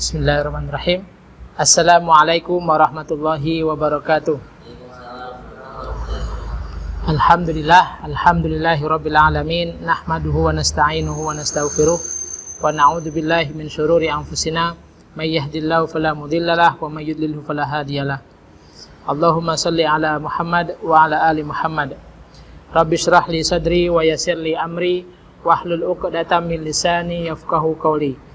Bismillahirrahmanirrahim. Assalamualaikum warahmatullahi wabarakatuh. Alhamdulillahi rabbil alamin. Nahmaduhu wa nasta'inuhu wa nastaghfiruh. Wa na'udzu billahi min syururi anfusina. May yahdihillahu fala mudhillalah wa may yudlilhu fala hadiyalah. Allahumma shalli ala Muhammad wa ala ali Muhammad. Rabbi shrah li sadri wa yassir li amri wahlul 'uqdatam min lisani yafqahu qawli.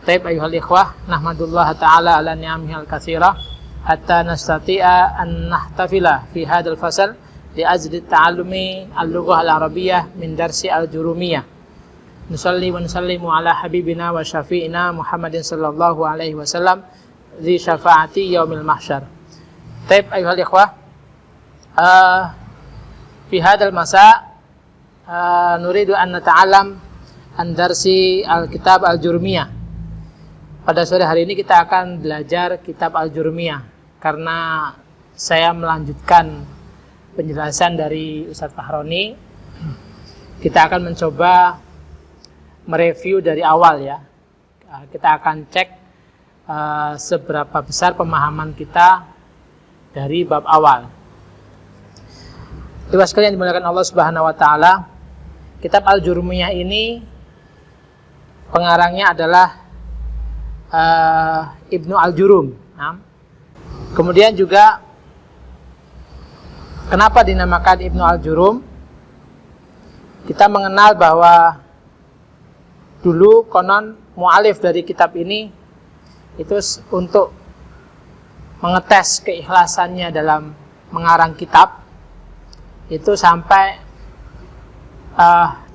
Taib ayuhal ikhwah, nahmadullah ta'ala ala ni'amihal katsira hatta nastati'a an nahtafila fi hadzal fasal li ajli ta'allumi al-lughah al-arabiyyah min darsi al-jurumiyah. Nusalli wa nusallimu ala habibina wa syafi'ina Muhammadin sallallahu alaihi wasallam dzi syafa'ati yaumil mahsyar. Taib ayuhal ikhwah, fi hadzal masa nuridu an nata'allam an darsi al-kitab al-jurumiyah. Pada sore hari ini kita akan belajar kitab Al-Jurumiyah karena saya melanjutkan penjelasan dari Ustadz Fahroni. Kita akan mencoba mereview dari awal ya. Kita akan cek seberapa besar pemahaman kita dari bab awal. Ikhwas sekalian dimuliakan Allah Subhanahu wa taala, kitab Al-Jurumiyah ini pengarangnya adalah Ibnu Al-Jurum. Kemudian juga kenapa dinamakan Ibnu Al-Jurum? Kita mengenal bahwa dulu konon mu'alif dari kitab ini itu untuk mengetes keikhlasannya dalam mengarang kitab, itu sampai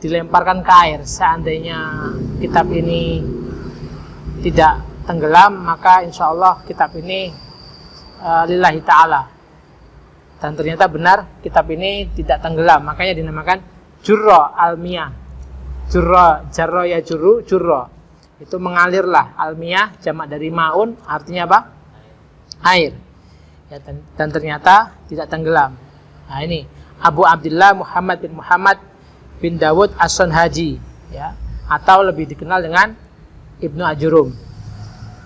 dilemparkan ke air. Seandainya kitab ini tidak tenggelam, maka insya Allah kitab ini lillahi ta'ala. Dan ternyata benar, kitab ini tidak tenggelam, makanya dinamakan Jurra Almiyah. Jurra, jarra ya juru, jurra, itu mengalirlah. Almiyah jamak dari maun, artinya apa? Air ya, dan ternyata tidak tenggelam. Nah ini Abu Abdullah Muhammad bin Dawud As-Sonhaji ya, atau lebih dikenal dengan Ibnu Al-Jurum.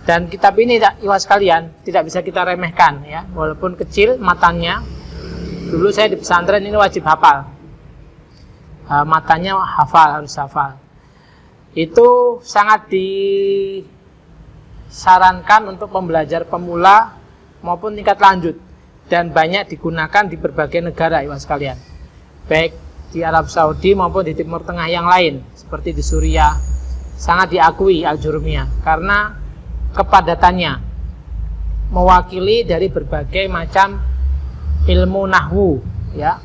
Dan kitab ini, ikhwas sekalian, tidak bisa kita remehkan ya, walaupun kecil matanya. Dulu saya di pesantren ini wajib hafal. Matanya harus hafal. Itu sangat disarankan untuk pembelajar pemula maupun tingkat lanjut, dan banyak digunakan di berbagai negara, ikhwas sekalian. Baik di Arab Saudi maupun di Timur Tengah yang lain, seperti di Suriah. Sangat diakui Al-Jurumiyah karena kepadatannya, mewakili dari berbagai macam ilmu nahwu ya.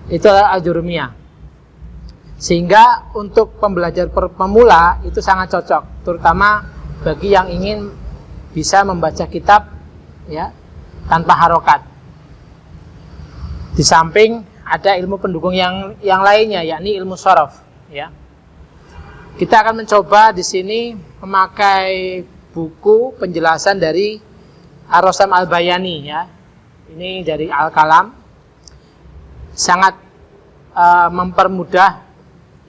Itu adalah Al-Jurumiyah. Sehingga untuk pembelajar pemula itu sangat cocok, terutama bagi yang ingin bisa membaca kitab ya tanpa harokat. Di samping ada ilmu pendukung yang lainnya, yakni ilmu shorof ya. Kita akan mencoba di sini memakai buku penjelasan dari Ar-Rasam Al-Bayani ya. Ini dari Al-Kalam. Sangat mempermudah,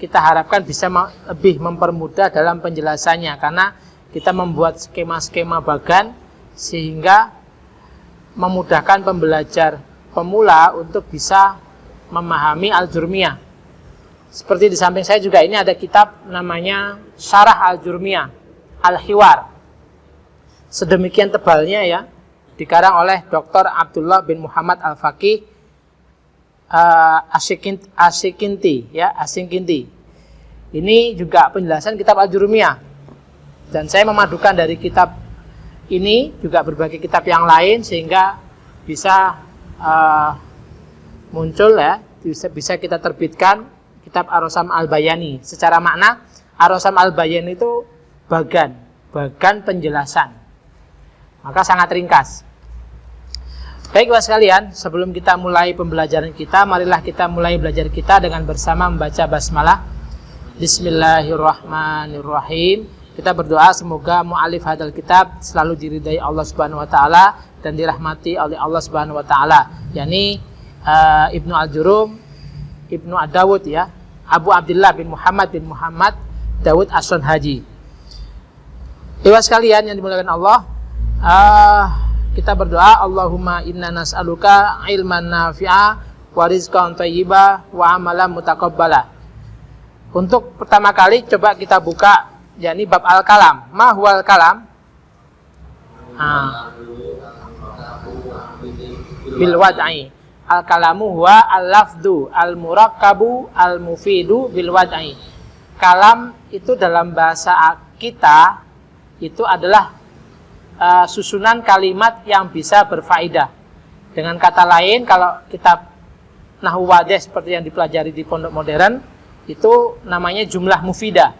kita harapkan bisa lebih mempermudah dalam penjelasannya, karena kita membuat skema-skema bagan sehingga memudahkan pembelajar pemula untuk bisa memahami Al-Jurumiyah. Seperti di samping saya juga ini ada kitab namanya Syarah Al-Jurumiyah Al-Hiwar. Sedemikian tebalnya ya, dikarang oleh Dr. Abdullah bin Muhammad Al-Faqih Asy-Syikinti ya, Asy-Syikinti. Ini juga penjelasan kitab Al-Jurumiyah. Dan saya memadukan dari kitab ini juga berbagai kitab yang lain sehingga bisa muncul ya, bisa kita terbitkan kitab Ar-Rasam Al-Bayani. Secara makna Ar-Rasam Al-Bayani itu bagan penjelasan, maka sangat ringkas. Baik Bapak sekalian, sebelum kita mulai pembelajaran kita, marilah kita mulai belajar kita dengan bersama membaca basmalah. Bismillahirrahmanirrahim. Kita berdoa semoga mu'alif hadal kitab selalu diridai Allah Subhanahu wa taala dan dirahmati oleh Allah Subhanahu wa taala, yakni Ibnu Al-Jurum Ibnu Ad-Dawud ya, Abu Abdullah bin Muhammad Dawud As-Sonhaji. Dewa sekalian yang dimuliakan Allah, kita berdoa, Allahumma inna nas'aluka ilman nafi'a wa rizqan thayyiba wa amalan mutaqabbala. Untuk pertama kali coba kita buka yakni bab al-kalam. Ma huwal kalam? Bil wad'i. Al-kalamu huwa al-lafdu al-murakkabu al-mufidu bil wad'i. Kalam itu dalam bahasa kita itu adalah susunan kalimat yang bisa berfaedah. Dengan kata lain, kalau kitab Nahwu Wadih seperti yang dipelajari di pondok modern, itu namanya jumlah mufidah.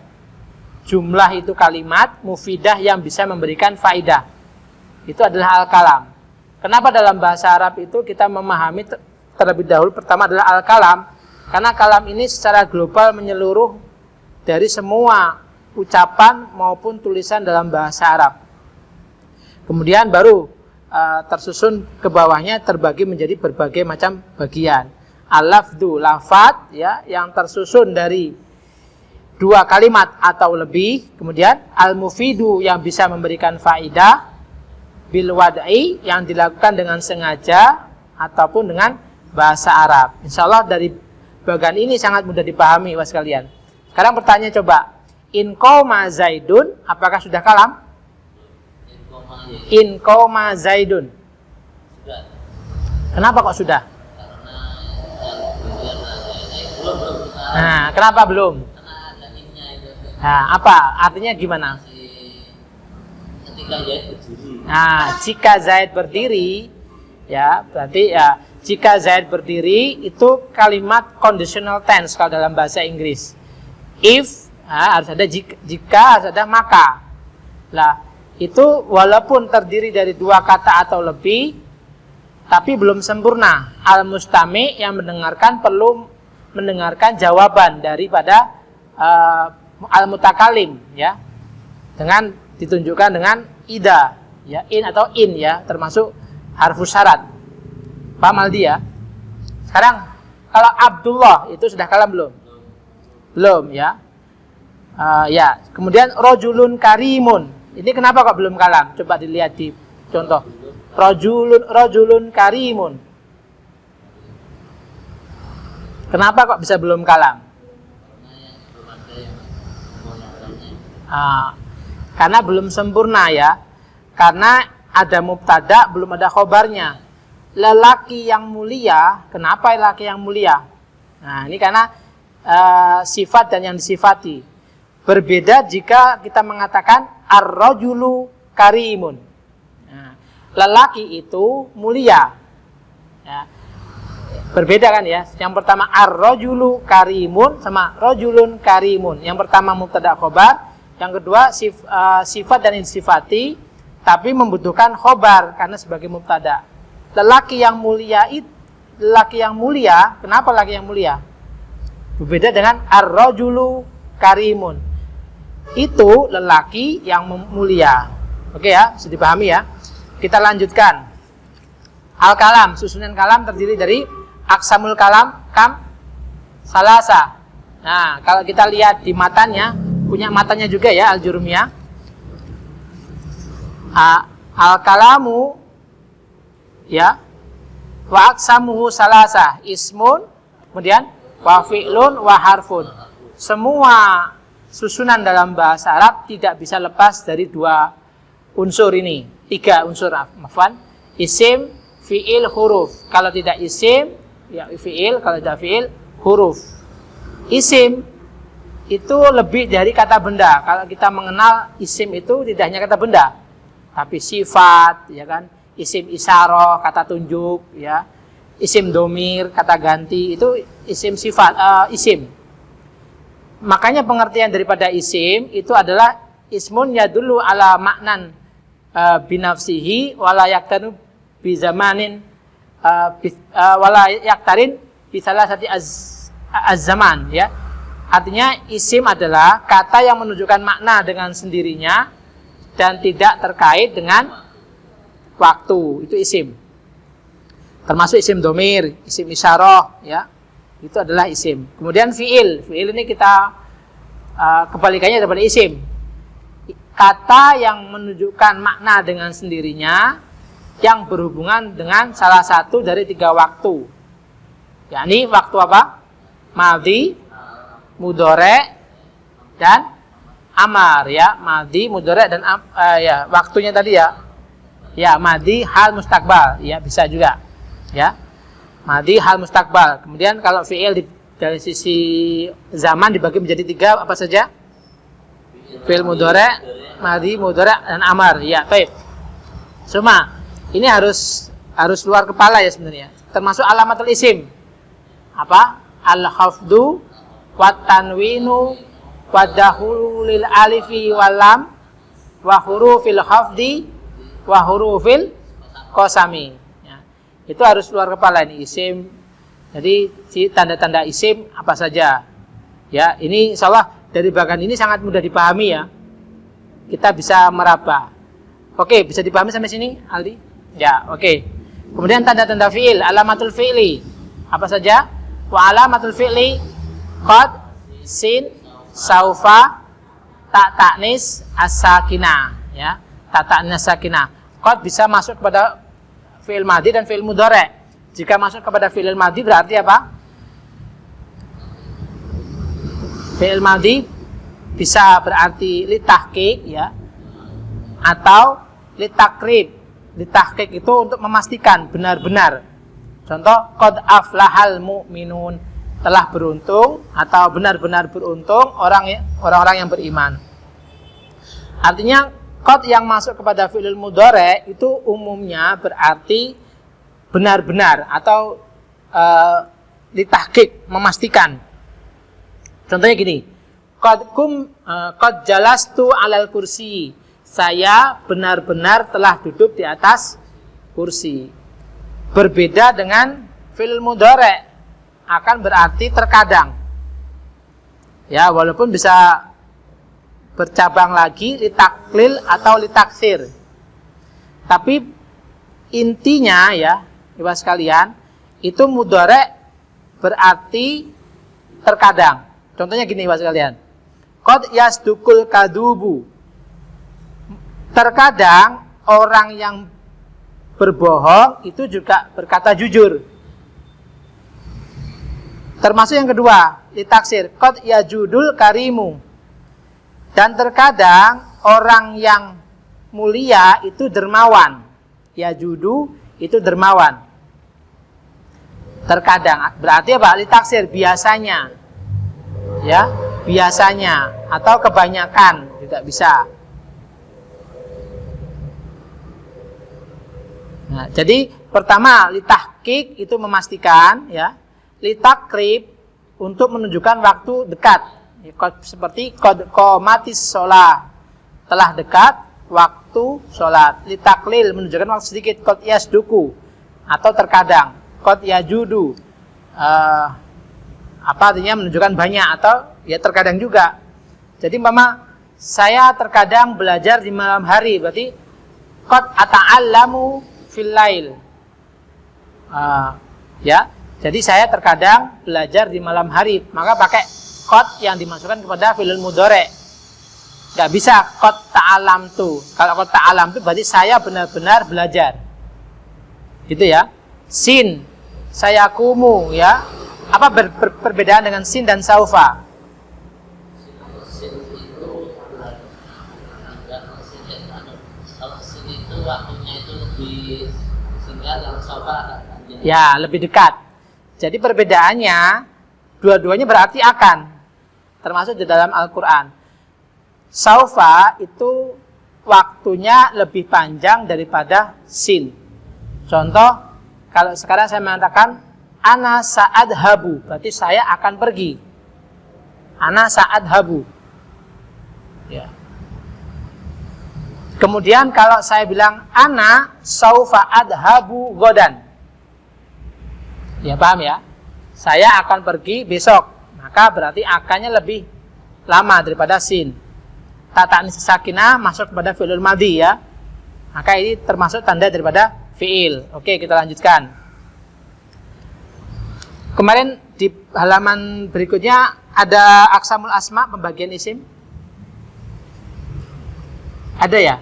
Jumlah itu kalimat, mufidah yang bisa memberikan faedah. Itu adalah al-kalam. Kenapa dalam bahasa Arab itu kita memahami terlebih dahulu pertama adalah al-kalam? Karena kalam ini secara global menyeluruh dari semua ucapan maupun tulisan dalam bahasa Arab. Kemudian baru tersusun ke bawahnya terbagi menjadi berbagai macam bagian. Al-lafdu, lafad ya, yang tersusun dari 2 kalimat atau lebih. Kemudian al-mufidu yang bisa memberikan faedah, bil wad'i yang dilakukan dengan sengaja ataupun dengan bahasa Arab. Insyaallah dari bagian ini sangat mudah dipahami was kalian. Sekarang pertanyaan coba, in qoma zaidun, apakah sudah kalam? In qoma zaidun. Kenapa kok sudah? Nah, kenapa belum? Nah, apa? Artinya gimana? Ketika Zaid berdiri. Nah, jika Zaid berdiri, ya berarti ya jika Zaid berdiri itu kalimat conditional tense kalau dalam bahasa Inggris. If harus ada jika harus ada maka. Lah, itu walaupun terdiri dari 2 kata atau lebih, tapi belum sempurna. Al-mustami yang mendengarkan perlu mendengarkan jawaban daripada al-mutakalim, ya, dengan ditunjukkan dengan ida, ya, in atau in, ya, termasuk harfus syarat. Paham Aldi ya? Sekarang kalau Abdullah itu sudah kalam belum? Belum, ya. Ya. Kemudian rojulun karimun. Ini kenapa kok belum kalam? Coba dilihat di contoh. Rojulun karimun. Kenapa kok bisa belum kalam? Karena belum sempurna, ya. Karena ada mubtada, belum ada khobarnya. Lelaki yang mulia, kenapa lelaki yang mulia? Nah, ini karena sifat dan yang disifati. Berbeda jika kita mengatakan ar-rajulu karimun. Nah, lelaki itu mulia. Ya. Berbeda kan ya? Yang pertama ar-rajulu karimun sama rajulun karimun. Yang pertama mubtada khobar, yang kedua sifat dan insifati, tapi membutuhkan khobar karena sebagai mubtada. Lelaki yang mulia itu, lelaki yang mulia, kenapa lelaki yang mulia? Berbeda dengan ar-rajulu karimun. Itu lelaki yang mulia. Oke ya, bisa dipahami ya. Kita lanjutkan. Al-kalam, susunan kalam terdiri dari aksamul kalam, salasa. Nah, kalau kita lihat di matanya, punya matanya juga ya Al-Jurumiyah. Al-kalamu, ya, wa aksamuhu salasa, ismun, kemudian wa fi'lun wa harfun. Semua susunan dalam bahasa Arab tidak bisa lepas dari 2 unsur ini. 3 unsur, afwan. Isim, fi'il, huruf. Kalau tidak isim, ya fi'il. Kalau tidak fi'il, huruf. Isim itu lebih dari kata benda. Kalau kita mengenal isim itu tidak hanya kata benda, tapi sifat, ya kan? Isim isyarah, kata tunjuk, ya. Isim domir, kata ganti, itu isim sifat, isim. Makanya pengertian daripada isim itu adalah ismun yadullu ala maknan binafsihi wala yaktanu bizamanin wala yaktarin bisalah sati az-zaman, ya. Artinya isim adalah kata yang menunjukkan makna dengan sendirinya dan tidak terkait dengan waktu. Itu isim. Termasuk isim domir, isim isyarah, ya. Itu adalah isim. Kemudian fi'il. Fi'il ini kita kebalikannya daripada isim. kata yang menunjukkan makna dengan sendirinya yang berhubungan dengan salah satu dari 3 waktu. Yakni waktu apa? Madhi, mudhari, dan amar ya. Madhi, mudhari dan ya, waktunya tadi ya. Ya, madhi, hal, mustakbal. Ya, bisa juga. Ya. Madhi, hal, mustakbal. Kemudian kalau fi'il dari sisi zaman dibagi menjadi 3 apa saja? Fi'il mudhari, madhi, mudhari dan amar. Ya, baik. Cuma ini harus luar kepala ya sebenarnya. Termasuk alamatul isim. Apa? Al-khafdu wat tanwinu wadahulu lil alifi walam wa hurufil khafdi wa hurufil qasami. Ya. Itu harus luar kepala ini isim. Jadi tanda-tanda isim apa saja. Ya, ini insyaallah dari bagian ini sangat mudah dipahami ya. Kita bisa meraba. Oke, bisa dipahami sampai sini, Aldi? Ya, oke. Kemudian tanda-tanda fi'il, alamatul fi'li. Apa saja? Wa alamatul fi'li qad, sin, saufa, ta ta'nis, as-sakinah, ya. Ta ta'nis as-sakinah. Qad bisa masuk kepada fi'il madhi dan fi'il mudhari. Jika masuk kepada fi'il madhi berarti apa? Fi'il madhi bisa berarti litahqiq ya, atau litakrib. Litahqiq itu untuk memastikan benar-benar. Contoh, qad aflahal mu'minun, telah beruntung atau benar-benar beruntung orang-orang yang beriman. Artinya qad yang masuk kepada fi'il mudhari itu umumnya berarti benar-benar atau litahqiq, memastikan. Contohnya gini, qad jalastu alal kursi, saya benar-benar telah duduk di atas kursi. Berbeda dengan fi'il mudhari, akan berarti terkadang. Ya, walaupun bisa bercabang lagi litaklil atau litaksir. Tapi intinya ya, Ibu sekalian, itu mudhari berarti terkadang. Contohnya gini Ibu sekalian. Qad yasdukul kadubu. Terkadang orang yang berbohong itu juga berkata jujur. Termasuk yang kedua, ditaksir qad yajudul karimu. Dan terkadang orang yang mulia itu dermawan. Yajudu itu dermawan. Terkadang berarti apa? Ditaksir biasanya. Ya, biasanya atau kebanyakan juga bisa. Nah, jadi pertama litahqiq itu memastikan ya, litakrib untuk menunjukkan waktu dekat. Ya, seperti qad qamatis shalah, telah dekat waktu sholat. Litaklil menunjukkan waktu sedikit, qad yasduku atau terkadang, qad yajudu apa artinya menunjukkan banyak atau ya terkadang juga. Jadi mama saya terkadang belajar di malam hari, berarti qad ata'allamu fil lail. Ya, jadi saya terkadang belajar di malam hari, maka pakai qad yang dimasukkan kepada fi'il mudhari. Enggak bisa qad ta'alamtu. Kalau qad ta'alamtu berarti saya benar-benar belajar. Gitu ya. Sin, saya kumu ya. Apa perbedaan dengan sin dan saufa? Sin itu kalau sin itu waktunya itu lebih singkat, kalau saufa panjang. Ya, lebih dekat. Jadi perbedaannya dua-duanya berarti akan, termasuk di dalam Al-Quran. Saufa itu waktunya lebih panjang daripada sin. Contoh, kalau sekarang saya mengatakan ana sa'adhabu, berarti saya akan pergi. Ana sa'adhabu. Ya. Kemudian kalau saya bilang ana saufa adhabu godan. Ya, paham ya? Saya akan pergi besok. Maka berarti akannya lebih lama daripada sin. Tataan sakinah masuk kepada fi'il madhi ya. Maka ini termasuk tanda daripada fi'il. Oke, kita lanjutkan. Kemarin di halaman berikutnya ada aqsamul asma, pembagian isim. Ada ya?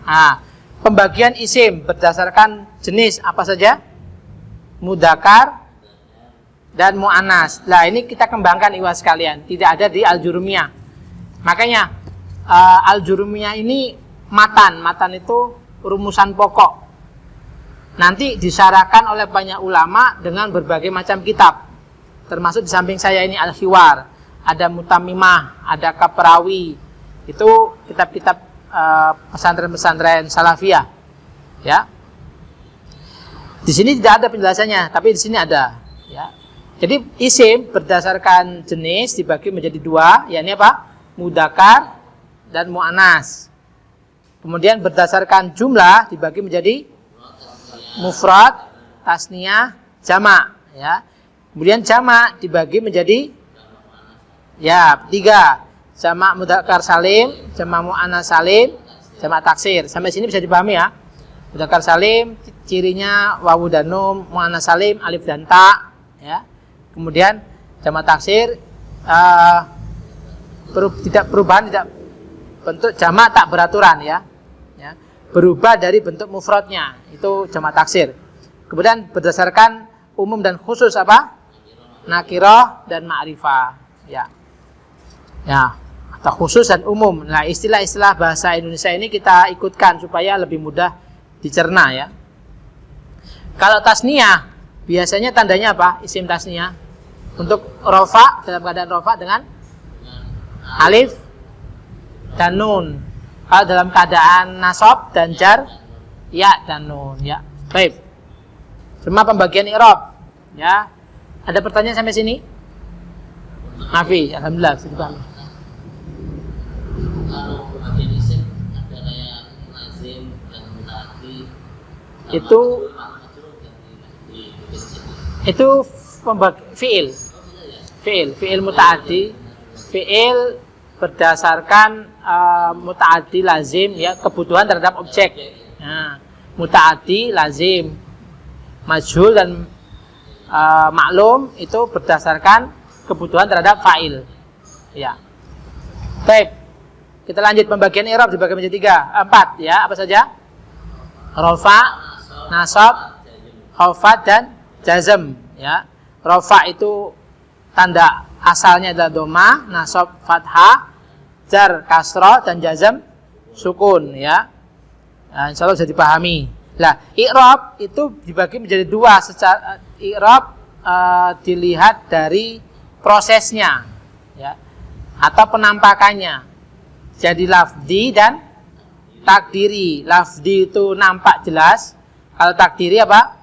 Nah, pembagian isim berdasarkan jenis apa saja? Mudzakkar dan mu'annas. Nah, ini kita kembangkan ikhwas sekalian. Tidak ada di Al-Jurumiyah. Makanya Al-Jurumiyah ini matan. Matan itu rumusan pokok. Nanti disyarahkan oleh banyak ulama dengan berbagai macam kitab. Termasuk di samping saya ini Al-Hiwar, ada Mutamimah, ada Kaprawi. Itu kitab-kitab pesantren-pesantren Salafiyah. Ya. Di sini tidak ada penjelasannya, tapi di sini ada. Ya. Jadi isim berdasarkan jenis dibagi menjadi dua, yakni apa? Mudzakkar dan mu'annas. Kemudian berdasarkan jumlah dibagi menjadi mufrad, tasniyah, jamak. Ya. Kemudian jamak dibagi menjadi ya 3. Jamak mudzakkar salim, jamak mu'annas salim, jamak taksir. Sampai sini bisa dipahami ya. Mudzakkar salim cirinya wawu dan nun, mu'annas salim alif dan ta. Ya. Kemudian jamak taksir tidak bentuk jamak tak beraturan ya. Ya. Berubah dari bentuk mufradnya, itu jamak taksir. Kemudian berdasarkan umum dan khusus apa? Nakirah dan ma'rifah. Ya. Ya, atau khusus dan umum. Nah, istilah-istilah bahasa Indonesia ini kita ikutkan supaya lebih mudah dicerna ya. Kalau tasniyah, biasanya tandanya apa? Isim tasniyah. Untuk rofa, dalam keadaan rofa dengan alif dan nun. Kalau dalam keadaan nasab dan jar, ya dan nun ya. Baik. Semua pembagian i'rab ya. Ada pertanyaan sampai sini? Mafi, alhamdulillah sudah paham. Kalau bagian isim ada kayak lazim dan mutaati. Itu fiil mutaaddi. Fiil berdasarkan mutaaddi lazim ya, kebutuhan terhadap objek. Nah, mutaaddi lazim, majhul dan maklum itu berdasarkan kebutuhan terhadap fa'il. Ya. Baik. Kita lanjut pembagian i'rab dibagi menjadi 4 ya. Apa saja? Rafa, nasab, khafad dan jazm ya. Rafa itu tanda asalnya adalah dhamma, nasab fathah, jar kasrah dan jazm sukun ya. Nah, insyaallah bisa dipahami. Nah, i'rab itu dibagi menjadi 2 secara i'rab dilihat dari prosesnya ya atau penampakannya. Jadi lafzi dan takdiri. Lafzi itu nampak jelas. Kalau takdiri apa?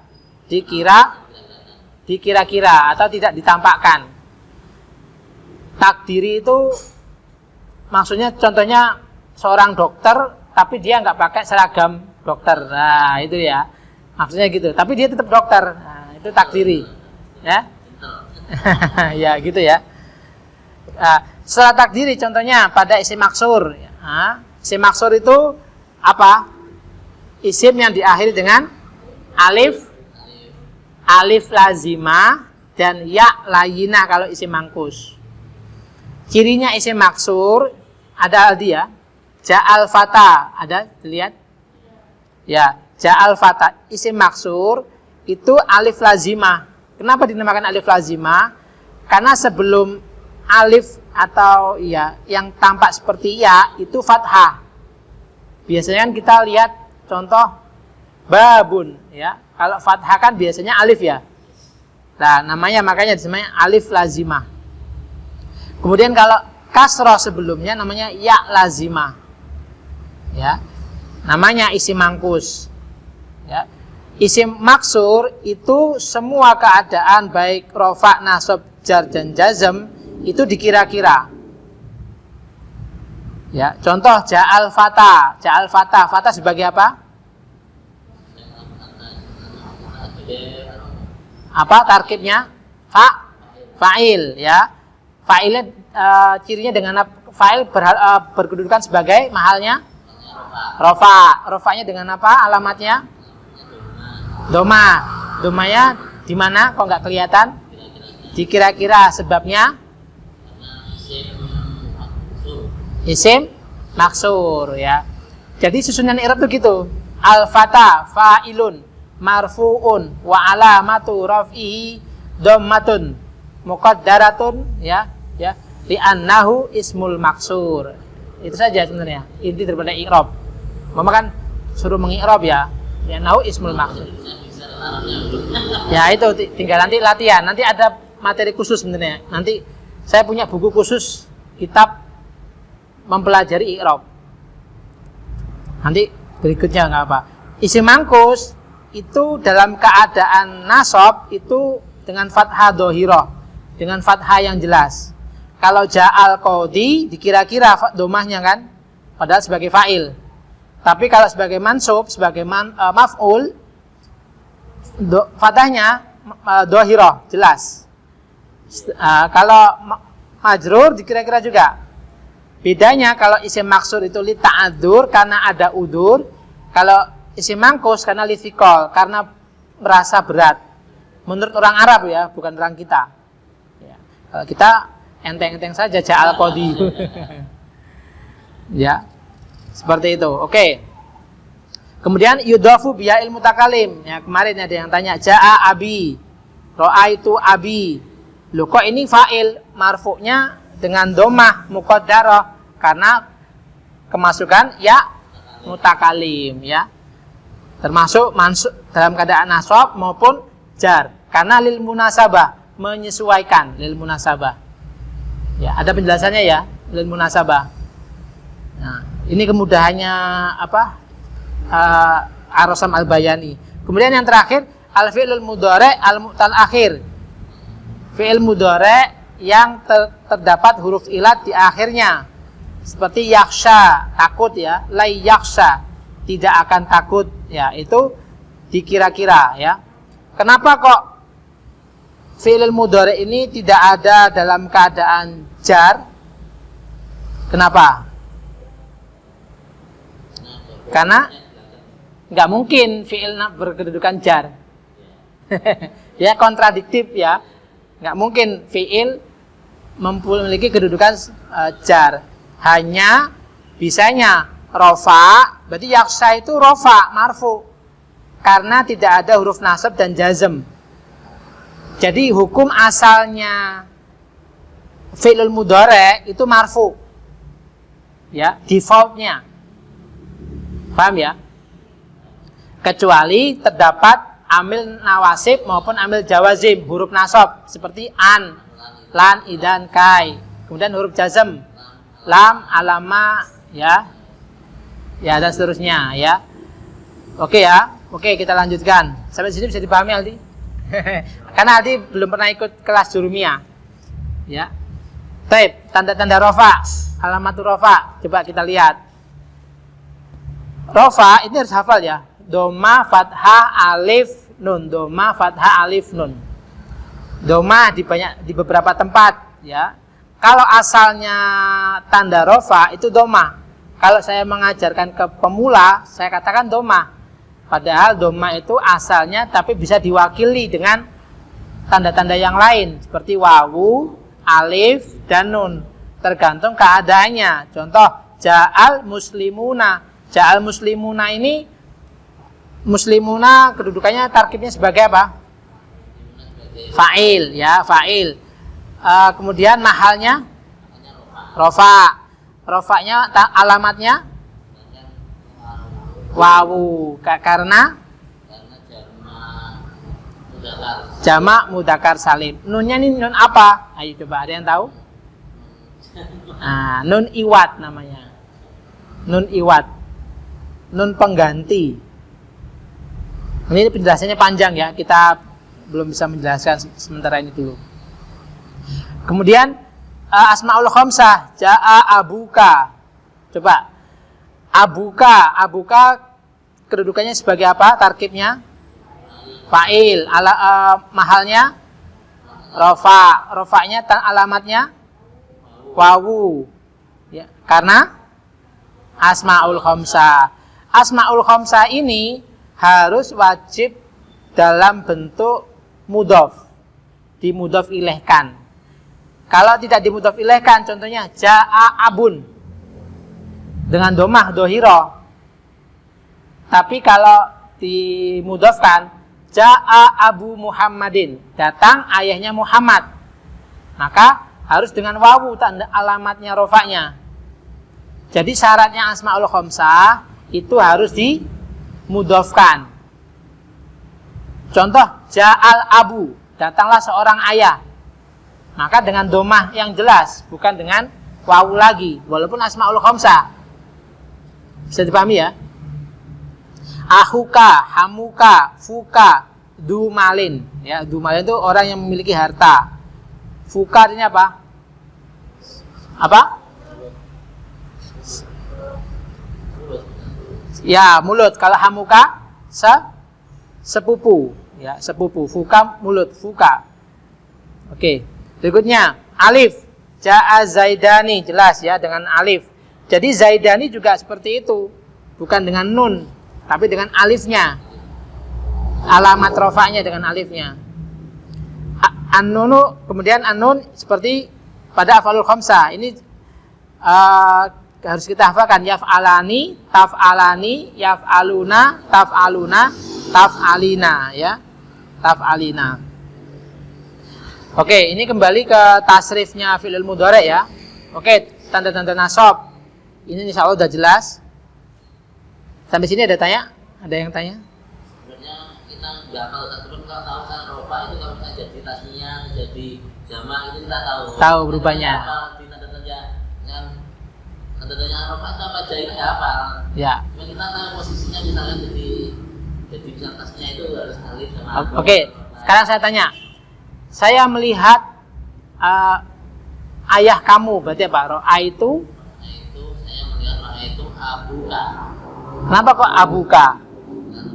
Dikira-kira atau tidak ditampakkan. Takdiri itu maksudnya contohnya seorang dokter tapi dia nggak pakai seragam dokter. Nah, itu ya. Maksudnya gitu. Tapi dia tetap dokter. Nah, itu takdiri. Ya. Ya, gitu ya. Setelah takdiri contohnya pada isim maksur. Isim maksur itu apa? Isim yang diakhiri dengan alif lazimah dan ya layyinah kalau isim mangkus. Cirinya isim maksur ada dia. Ja'al fata, ada dilihat? Ya, ja'al fata isim maksur itu alif lazimah. Kenapa dinamakan alif lazimah? Karena sebelum alif atau ya yang tampak seperti ya itu fathah. Biasanya kan kita lihat contoh babun ya. Kalau fathah kan biasanya alif ya. Nah, makanya disebutnya alif lazimah. Kemudian kalau kasroh sebelumnya namanya ya lazimah. Ya. Namanya isim mangkus. Ya. Isim maksur itu semua keadaan baik rofa, nasab, jar dan jazm itu dikira-kira. Ya, contoh ja'al fata. Ja'al fata, fata sebagai apa? Apa tarkibnya? Fa'il ya. Fa'ilnya cirinya dengan fa'il berkedudukan sebagai mahalnya rofa. Rofanya dengan apa? Alamatnya? Doma. Domanya di mana? Kok nggak kelihatan? Dikira-kira sebabnya? Isim maksur ya. Jadi susunan i'rab itu gitu. Al-fata fa'ilun marfu'un wa alamatu raf'ihi dhammatun muqaddaratun ya li'annahu ismul maksur. Itu saja sebenarnya inti daripada i'rab. Mama kan suruh mengi'rab ya. Li'annahu ismul maksur. Ya itu tinggal nanti latihan. Nanti ada materi khusus sebenarnya. Nanti saya punya buku khusus kitab mempelajari i'rab. Nanti berikutnya nggak apa. Isim mangkus itu dalam keadaan nasab itu dengan fathah dhohirah, dengan fathah yang jelas. Kalau ja'al qadi dikira-kira domahnya kan, padahal sebagai fa'il. Tapi kalau sebagai mansub, sebagai maf'ul, fathahnya dhohirah jelas. Kalau majrur dikira-kira juga. Bedanya kalau isim maksur itu li ta'adzur karena ada udur, kalau isim mangkus karena li thiqal karena merasa berat. Menurut orang Arab ya, bukan orang kita. Ya. Kalau kita enteng-enteng saja ja'al qadi. Ya. Seperti itu. Oke. Kemudian yudhafu bi ya'il mutakalim. Ya, kemarin ada yang tanya ja'a abi, ra'aitu abi. Loh kok ini fa'il marfu'nya dengan dhammah muqaddarah karena kemasukan ya mutakalim ya. Termasuk mansub dalam keadaan nasab maupun jar karena lil munasabah, menyesuaikan lil munasabah. Ya, ada penjelasannya ya, lil munasabah. Nah, ini kemudahannya apa? Ar-Rasam Al-Bayani. Kemudian yang terakhir al-fi'lul mudhari' al-mu'tal akhir. Fi'il mudhari' yang terdapat huruf ilat di akhirnya. Seperti yakhsha, takut ya, lai yakhsha, tidak akan takut ya, itu dikira-kira ya. Kenapa kok fi'il mudhari' ini tidak ada dalam keadaan jar? Kenapa? Karena nggak mungkin fi'il berkedudukan jar. Ya kontradiktif ya. Nggak mungkin fi'il memiliki kedudukan jar. Hanya bisanya rofa, berarti yakhsha itu rofa, marfu. Karena tidak ada huruf nasab dan jazm. Jadi hukum asalnya fi'il mudhari' itu marfu. Ya, defaultnya. Paham ya? Kecuali terdapat amil nawasib maupun amil jawazim, huruf nasab seperti an, lan, idan, kai. Kemudian huruf jazm, lam, alama, ya, dan seterusnya, ya. Oke ya, oke kita lanjutkan. Sampai sini bisa dipahami Aldi? Karena Aldi belum pernah ikut kelas jurumiyah, ya. Taib, tanda-tanda rofa, alamatul rofa. Coba kita lihat. Rofa ini harus hafal ya. Doma, fathah, alif, nun. Doma, fathah, alif, nun. Doma di beberapa tempat, ya. Kalau asalnya tanda rofa itu doma. Kalau saya mengajarkan ke pemula, saya katakan doma. Padahal doma itu asalnya tapi bisa diwakili dengan tanda-tanda yang lain seperti wawu, alif, dan nun. Tergantung keadaannya. Contoh, ja'al muslimuna. Ja'al muslimuna ini, muslimuna kedudukannya tarkibnya sebagai apa? Fa'il, ya, fa'il. Kemudian mahalnya rofa. Rofanya alamatnya wawu karena jamak mudzakkar salim. Nunnya ini nun apa? Ayo coba, ada yang tahu? Nah, nun iwat namanya. Nun iwat. Nun pengganti. Ini penjelasannya panjang ya. Kita belum bisa menjelaskan sementara ini dulu. Kemudian asmaul khamsah, jaa abuka. Coba. Abuka kedudukannya sebagai apa? Tarkibnya fa'il. Mahalnya rofa. Rofanya alamatnya wawu. Ya, karena asmaul khamsah. Asmaul khamsah ini harus wajib dalam bentuk mudhof. Dimudhof ilaihkan. Kalau tidak dimudhof ilaihkan, contohnya ja'a abun dengan domah dohiro, Tapi kalau dimudhofkan, ja'a Abu Muhammadin, datang ayahnya Muhammad, maka harus dengan wawu tanda alamatnya rofa'nya. Jadi syaratnya asmaul khamsah itu harus dimudhofkan. Contoh, ja'al abu, datanglah seorang ayah. Maka dengan domah yang jelas, bukan dengan wawu lagi, walaupun asmaul khamsah. Bisa dipahami ya? Ahuka, hamuka, fuka, dumalin. Ya, dumalin itu orang yang memiliki harta. Fuka artinya apa? Apa? Ya, mulut. Kalau hamuka, sepupu. Ya, sepupu. Fuka, mulut. Fuka. Oke. Berikutnya, alif. Ja'a Zaidani. Jelas ya, dengan alif. Jadi Zaidani juga seperti itu. Bukan dengan nun, tapi dengan alifnya. Alamat rofa'nya dengan alifnya. An-nunu, kemudian an-nun seperti pada af'alul khamsah. Ini harus kita hafalkan. Yaf'alani, taf'alani, yaf'aluna, taf'aluna, taf'alina, ya. Taf'alina. Oke, ini kembali ke tasrifnya fi'il mudhari' ya. Oke, tanda-tanda nasab. Ini insya Allah udah jelas. Sampai sini ada tanya? Ada yang tanya? Sebenarnya kita nggak kalau terus kalau tahu kan rofa itu kalau misalnya jadi tasnya jadi jamak itu kita tahu. Tahu berubahnya. Di tanda-tanda yang tanda-tanda rofa itu apa aja ini nggak hafal. Ya. Cuma kita tahu posisinya misalnya jadi misalnya tasnya itu harus alif sama. Oke, sekarang saya tanya. Saya melihat ayah kamu, berarti apa? Ro'a itu? Itu saya melihat ro'a itu abuka. Kenapa kok abuka?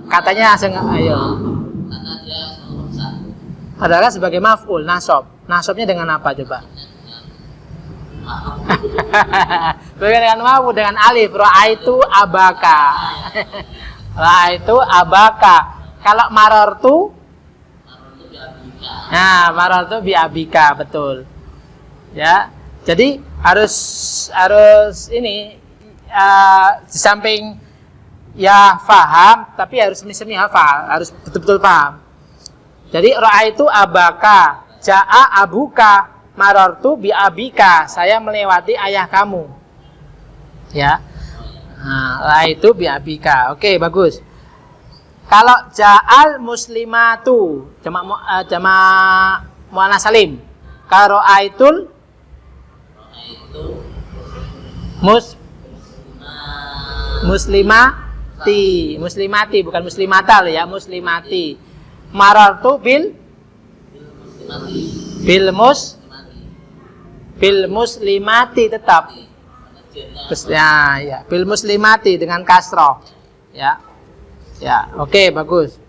Katanya langsung ayo. Karena dia selesai. Padahal sebagai maf'ul, nasab. Nasabnya dengan apa coba? Bukan dengan wawu, dengan alif. Ro'a itu abaka. Ro'a itu abaka. Kalau marartu? Nah, marartu bi abika, betul. Ya. Jadi harus ini di samping ya faham, tapi harus semi hafal, harus betul-betul paham. Jadi ra'aitu abaka, ja'a abuka, marartu bi abika, saya melewati ayah kamu. Ya. Nah, ra'aitu bi abika. Oke, bagus. Kalau ja'al muslimatu, jamak muannas salim. Kalau ra'aitul muslimati bukan muslimata ya, muslimati. Marartu bil muslimati tetap. Ya, bil muslimati dengan kasroh. Ya. Ya, oke, bagus.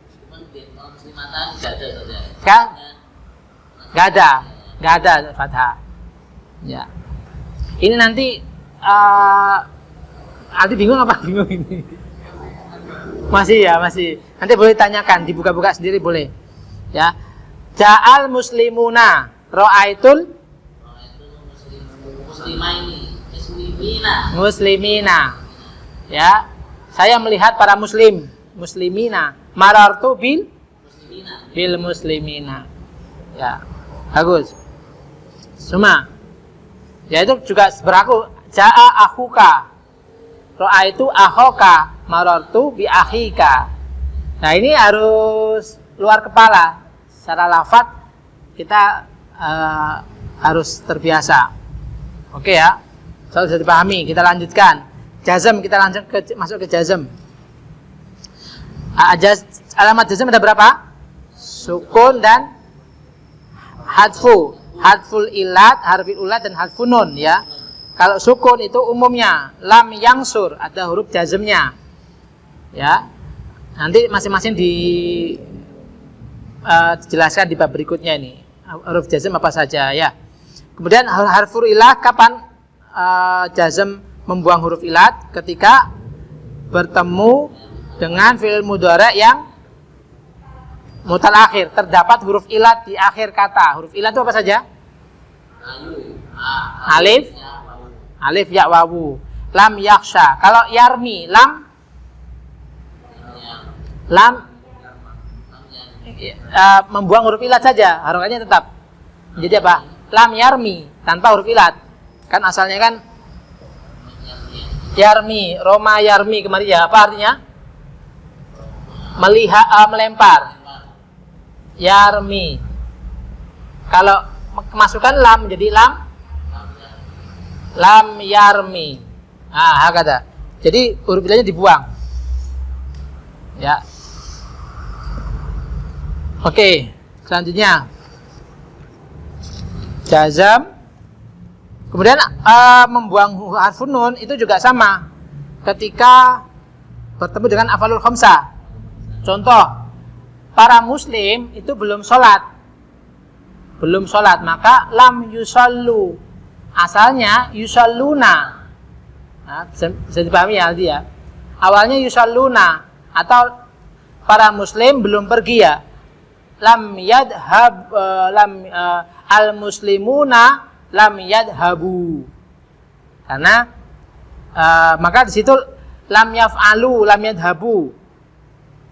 Kan? Gak ada fathah. Ya. Ini nanti bingung apa bingung ini? Masih. Nanti boleh tanyakan, dibuka-buka sendiri boleh. Ya. Ja'al muslimuna, ra'aitul muslimina. Ya. Saya melihat para muslimina. Marartu bil muslimina. Ya. Bagus. Semua. Ya itu juga berlaku. Ja'a akhuka. Ra'aitu akhoka, marartu bi akhika. Nah, ini harus luar kepala. Secara lafaz kita harus terbiasa. Oke ya. Sudah dipahami, kita lanjutkan. Jazm, kita langsung masuk ke jazm. Alamat jazm ada berapa? Sukun dan hadfu. Hadful ilat, harfil ulat dan hadfun nun ya. Kalau sukun itu umumnya lam yangsur, ada huruf jazmnya. Ya. Nanti masing-masing dijelaskan di bab berikutnya ini. Huruf jazm apa saja ya. Kemudian harful ilat, kapan jazm membuang huruf ilat? Ketika bertemu dengan fi'il mudhari' yang mutal akhir, terdapat huruf ilat di akhir kata. Huruf ilat itu apa saja? Alif, ya, wawu. Lam yaksha. Kalau yarmi, lam lam membuang huruf ilat saja, harokatnya tetap. Jadi apa? Lam yarmi tanpa huruf ilat. Kan asalnya kan yarmi, Roma yarmi kemarin ya, apa artinya? Melihat, melempar. Yarmi. Kalau kemasukan lam menjadi lam yarmi. Ah, hakata. Jadi huruf ilatnya dibuang. Ya. Oke, selanjutnya jazam. Kemudian membuang harfun nun itu juga sama ketika bertemu dengan af'alul khamsah. Contoh, para muslim itu belum sholat, maka lam yusallu, asalnya yusalluna. Nah, bisa dipahami ya Aldi ya. Awalnya yusalluna atau para muslim belum pergi ya. Lam yadhab al muslimuna lam yadhabu. Karena maka di situ lam yaf'alu, lam yadhabu.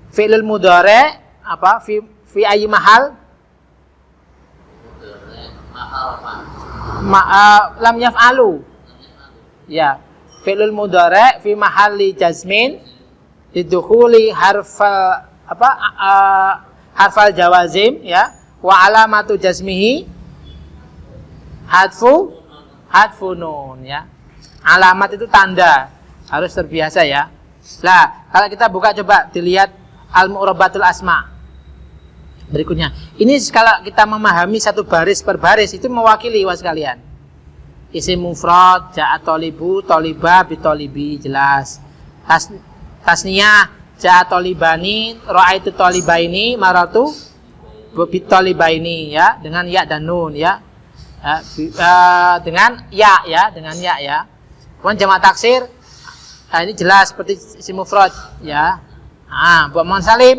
Fi'lul mudhari apa? Fi ayyi mahal? Lam yaf'alu. Ya, fi'lul mudhari fi mahalli jazmin lidukhuli harfal apa? Harfal jawazim ya. Wa alamatu jazmihi hadfu nun ya. Alamat itu tanda, harus terbiasa ya. Nah, kalau kita buka coba dilihat al-mu'rabatul asma. Berikutnya. Ini kalau kita memahami satu baris per baris itu mewakili was kalian. Isim mufrad, ja'a tolibu, toliba, bitolibi, jelas. Tasniyah, ja'a tolibani, ra'aitu tolibaini, maratu bitolibaini ya, dengan ya dan nun ya. Dengan ya, dengan ya. Kemudian jamak taksir, nah ini jelas seperti isim mufrad ya. Buat Muhammad Salim,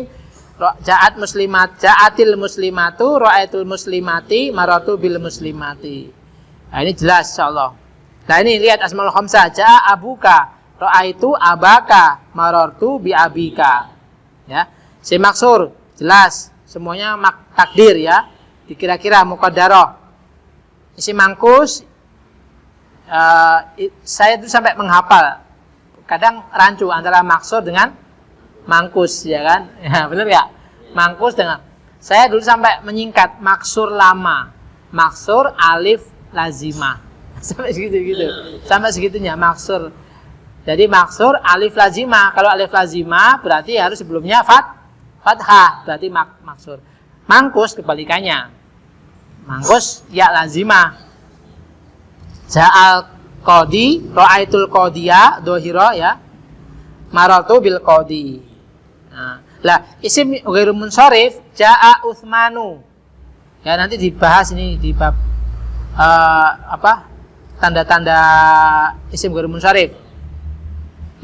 ja'at muslimat, ja'atil muslimatu, ra'aitul muslimati, maratu bil muslimati. Nah ini jelas insyaallah. Nah ini lihat asmaul khamsah, ja'a abuka, ra'aitu abaka, marartu bi abika. Ya. Si maksur jelas semuanya takdir ya. Dikira-kira muqaddarah. Isi mangkus, saya itu sampai menghafal. Kadang rancu antara maksur dengan mangkus, ya kan? Ya, benar ya? Mangkus dengan. Saya dulu sampai menyingkat maksur lama, maksur alif lazimah. Sampai segitu. Sampai segitunya maksur. Jadi maksur alif lazimah. Kalau alif lazimah berarti harus sebelumnya fathah, berarti maksur. Mangkus kebalikannya. Mangkus ya lazimah. Ja'al qadi, ra'aitul qadiya, dohiro ya. Maratu bil qadi. Nah, lah isim ghairu munsharif, ja'a Utsmanu. Ya nanti dibahas ini di bab tanda-tanda isim ghairu munsharif.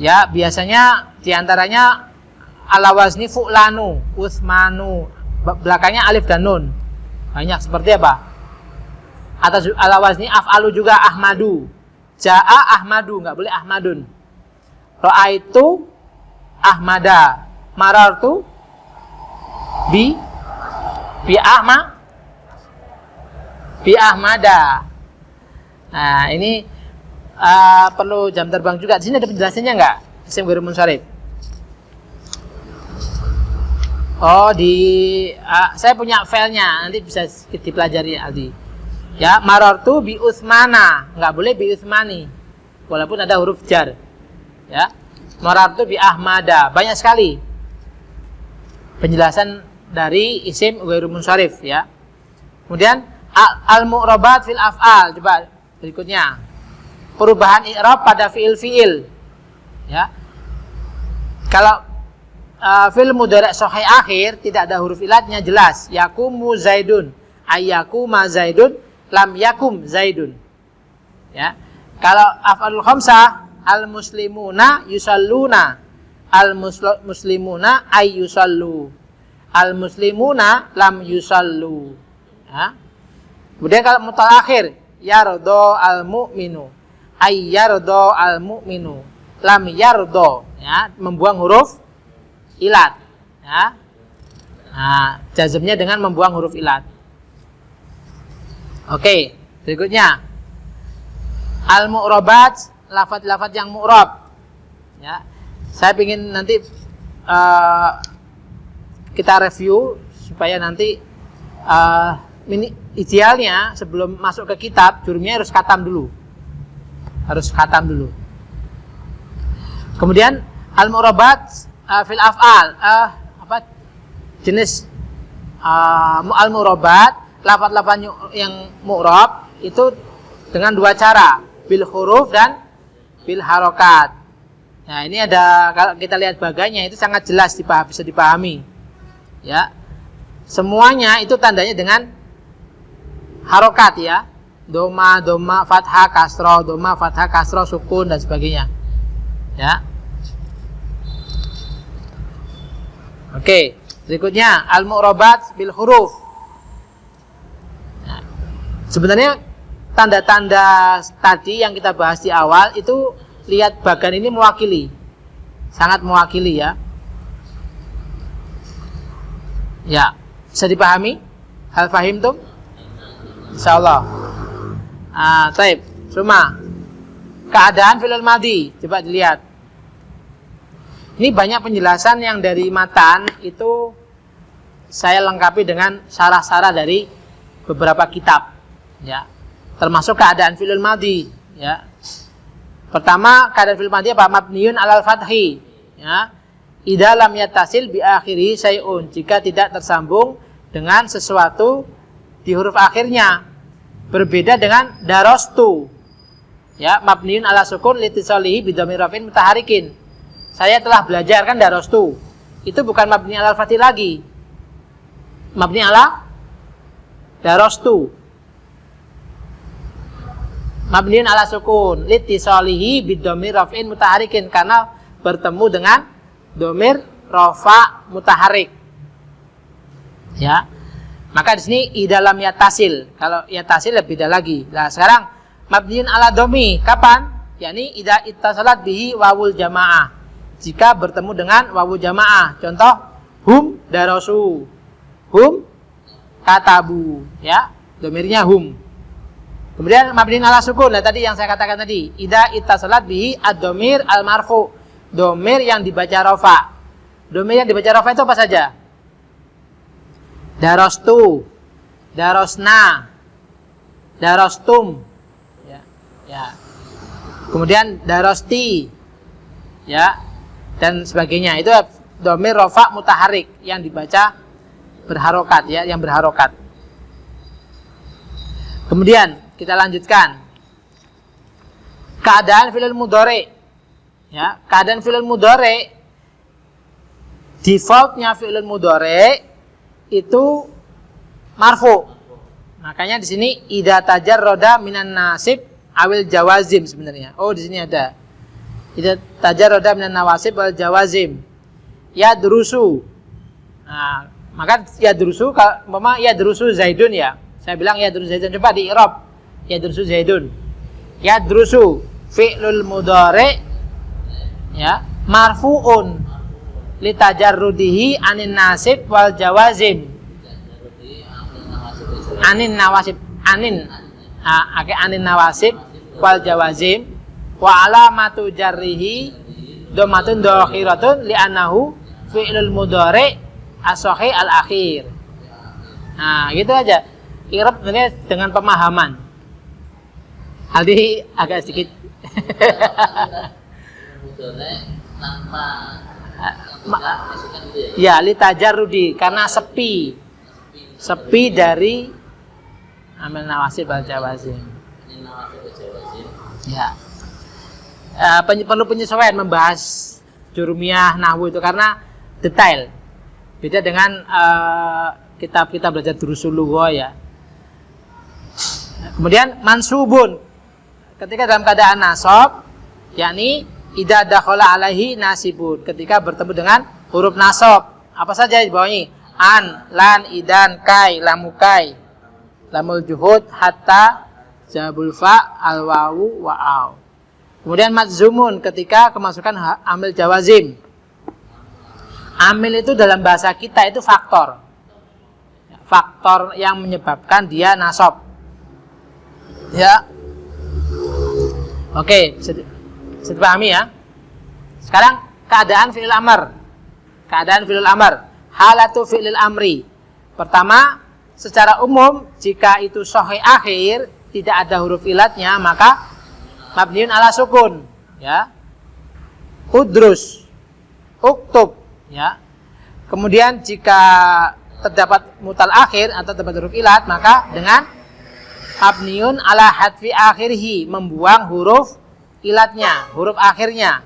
Ya, biasanya diantaranya ala wazni fu'lanu, Utsmanu, belakangnya alif dan nun. Banyak seperti apa? Atas ala wazni af'alu juga Ahmadu. Ja'a Ahmadu, enggak boleh Ahmadun. Ra'aitu Ahmada. Marartu bi Ahmada. Nah, ini perlu jam terbang juga. Di sini ada penjelasannya enggak? Isim ghairu munsharif. Oh, saya punya filenya, nanti bisa dipelajari Aldi. Ya, marartu bi Utsmana, enggak boleh bi Utsmani. Walaupun ada huruf jar. Ya. Marartu bi Ahmada, banyak sekali penjelasan dari isim ghairu munsharif ya. Kemudian al-mu'rabat fil af'al, coba berikutnya. Perubahan i'rab pada fiil. Ya. Kalau fi'il mudhari' sahih akhir tidak ada huruf ilatnya jelas. Yakumu Zaidun, ayyakuma Zaidun, lam yakum Zaidun. Ya. Kalau af'alul khamsah, al-muslimuna yusalluna, al-muslimuna ay yusallu, al-muslimuna lam yusallu. Ya. Kemudian kalau mutaakhir, yardo al-mu'minu, ay yardo al-mu'minu, lam yardo. Ya, membuang huruf ilat. Ya. Nah, jazmnya dengan membuang huruf ilat. Oke, berikutnya al-mu'rabat, lafaz-lafaz yang mu'rab. Ya. Saya ingin nanti kita review supaya nanti idealnya sebelum masuk ke kitab jurumnya harus khatam dulu. Harus khatam dulu. Kemudian al-mu'rabat fil af'al, jenis al-mu'rabat, lafaz-lafaz yang mu'rab itu dengan dua cara, bil huruf dan bil harokat. Nah, ini ada, kalau kita lihat baganya itu sangat jelas bisa dipahami. Ya. Semuanya itu tandanya dengan harokat ya. Doma, fathah, kasroh, doma, fathah, kasroh, sukun dan sebagainya. Ya. Oke, berikutnya al-mu'rabat bil huruf. Nah, sebenarnya tanda-tanda tadi yang kita bahas di awal itu lihat bagan ini mewakili, sangat mewakili ya. Ya, bisa dipahami? Hal fahim tuh? Insyaallah. Taib, Suma. Keadaan fi'il madhi, coba dilihat. Ini banyak penjelasan yang dari matan itu saya lengkapi dengan syarah-syarah dari beberapa kitab, ya. Termasuk keadaan fi'il madhi, ya. Pertama, keadaan fi'il madhi apa? Mabniun alal fathi, ya. Idza lam yattasil bi akhiri syai'un, jika tidak tersambung dengan sesuatu di huruf akhirnya. Berbeda dengan darastu. Ya, mabniun ala sukun litisalihi bi dhamir raf'in mutaharikin. Saya telah belajar, kan darastu. Itu bukan mabni alal fathi lagi. Mabni ala darastu. Mabniun ala sukun litisalihi bi dhamir raf'in mutaharikin, karena bertemu dengan domir rofa mutaharik. Ya, maka di sini idalam yatasil. Kalau yatasil lebih beda lagi. Nah, sekarang mabniun ala domi kapan? yakni idza ittasalat bihi wawul jamaah. Jika bertemu dengan wawul jamaah. Contoh hum darasu, hum katabu, ya. Domirnya hum. Kemudian mabniun ala sukun. Nah, tadi yang saya katakan tadi, idza ittasalat bihi ad-domir al-marfu. Domir yang dibaca rofa. Domir yang dibaca rofa itu apa saja? Darostu, darosna, darostum, ya, ya. Kemudian darosti, ya, dan sebagainya. Itu domir rofa mutaharik yang dibaca berharokat, ya, yang berharokat. Kemudian kita lanjutkan. Keadaan fi'il mudhari. Ya, keadaan fi'il mudhari, defaultnya fi'il mudhari itu marfu. Makanya di sini idza tajarrada minan nasib awil jawazim sebenarnya. Oh, di sini ada. Idza tajarrada minan nawasib wal jawazim. Yadrusu. Nah, maka yadrusu, kalau umpama yadrusu Zaidun, ya. Saya bilang yadrusu Zaidun, coba di i'rab. Yadrusu Zaidun. Yadrusu fi'lul mudhari, ya, marfu'un litajarrudihi anin nasib wal jawazim. Anin nawasib, anin anin nawasib wal jawazim wa alamatu jarrihi dhammatun dakhiratun li'annahu fi'lul mudhari as-sahih al-akhir. Nah, gitu aja. I'rab sebenarnya dengan pemahaman. Aldi agak sedikit ya, litajarrudi, karena sepi dari amil nawasib wal jawazim. Ya, perlu penyesuaian membahas jurumiyah nahwu itu karena detail. Beda dengan kita belajar durusul lugha, ya. Kemudian mansubun, ketika dalam keadaan nasab, yakni idza dakhala alaihi nasibun, ketika bertemu dengan huruf nasab. Apa saja di bawahnya? An, lan, idan, kai, lamukai, lamul juhud, hatta, jabul fa, al wawu, wa au. Kemudian matzumun, ketika kemasukan amil jawazim. Amil itu dalam bahasa kita itu faktor. Faktor yang menyebabkan dia nasab. Ya. Oke, sudah pahami ya? Sekarang keadaan fi'il amr. Keadaan fi'il amr. Halatu fi'il amri. Pertama, secara umum jika itu sahih akhir, tidak ada huruf ilatnya, maka mabniun ala sukun, ya. Udrus, uktub, ya. Kemudian jika terdapat mutal akhir atau terdapat huruf ilat, maka dengan mabniun ala hadfi akhirhi, membuang huruf ilatnya, huruf akhirnya.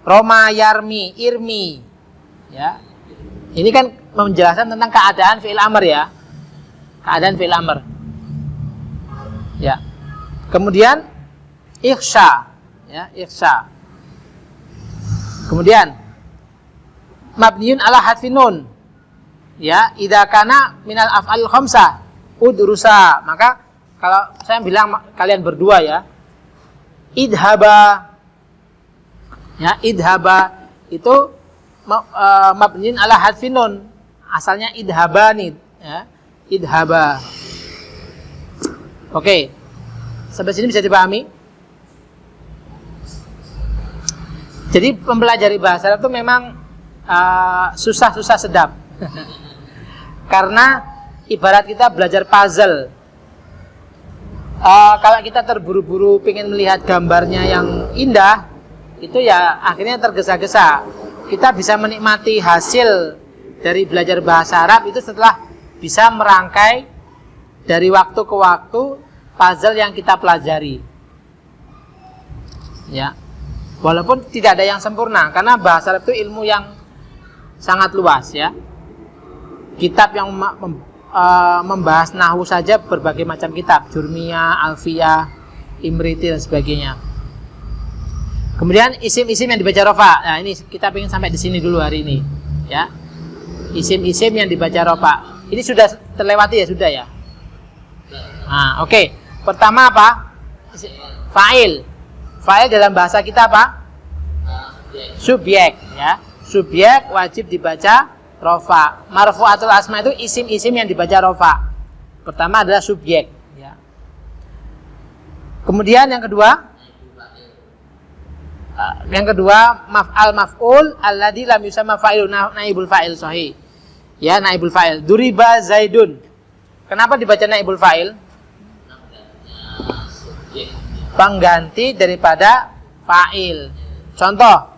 Roma, yarmi, irmi, ya. Ini kan menjelaskan tentang keadaan fi'il amr, ya. Keadaan fi'il amr. Ya. Kemudian ikhsha, ya, ikhsha. Kemudian mabniun ala hadfi nun. Ya, idza kana minal af'al khamsah udrusa. Maka kalau saya bilang kalian berdua, ya, idhaba. Ya, idhaba itu mabniun ala hadfi nun. Asalnya idhabani, ya. Idhaba. Oke. Sampai sini bisa dipahami? Jadi mempelajari bahasa Arab itu memang susah-susah sedap. Karena ibarat kita belajar puzzle. Kalau kita terburu-buru pengen melihat gambarnya yang indah, itu ya akhirnya tergesa-gesa. Kita bisa menikmati hasil dari belajar bahasa Arab itu setelah bisa merangkai dari waktu ke waktu puzzle yang kita pelajari. Ya. Walaupun tidak ada yang sempurna, karena bahasa Arab itu ilmu yang sangat luas, ya. Kitab yang membahas nahwu saja berbagai macam kitab, Jurmiyah, Alfiyah, Imriti dan sebagainya. Kemudian isim-isim yang dibaca rofa. Nah, ini kita ingin sampai di sini dulu hari ini, ya. Isim-isim yang dibaca rofa. Ini sudah terlewati, ya, sudah, ya. Nah, oke. Pertama apa? Fa'il. Fa'il dalam bahasa kita apa? Subjek, ya. Subjek wajib dibaca rofa. Marfu'atul asma itu isim-isim yang dibaca rofa. Pertama adalah subjek, ya. Kemudian yang kedua, maf'al maf'ul alladzi lam yusamma fa'ilun, naibul fa'il sahih. Ya, naibul fa'il. Duriba Zaidun. Kenapa dibaca naibul fa'il? Pengganti daripada fa'il. Contoh,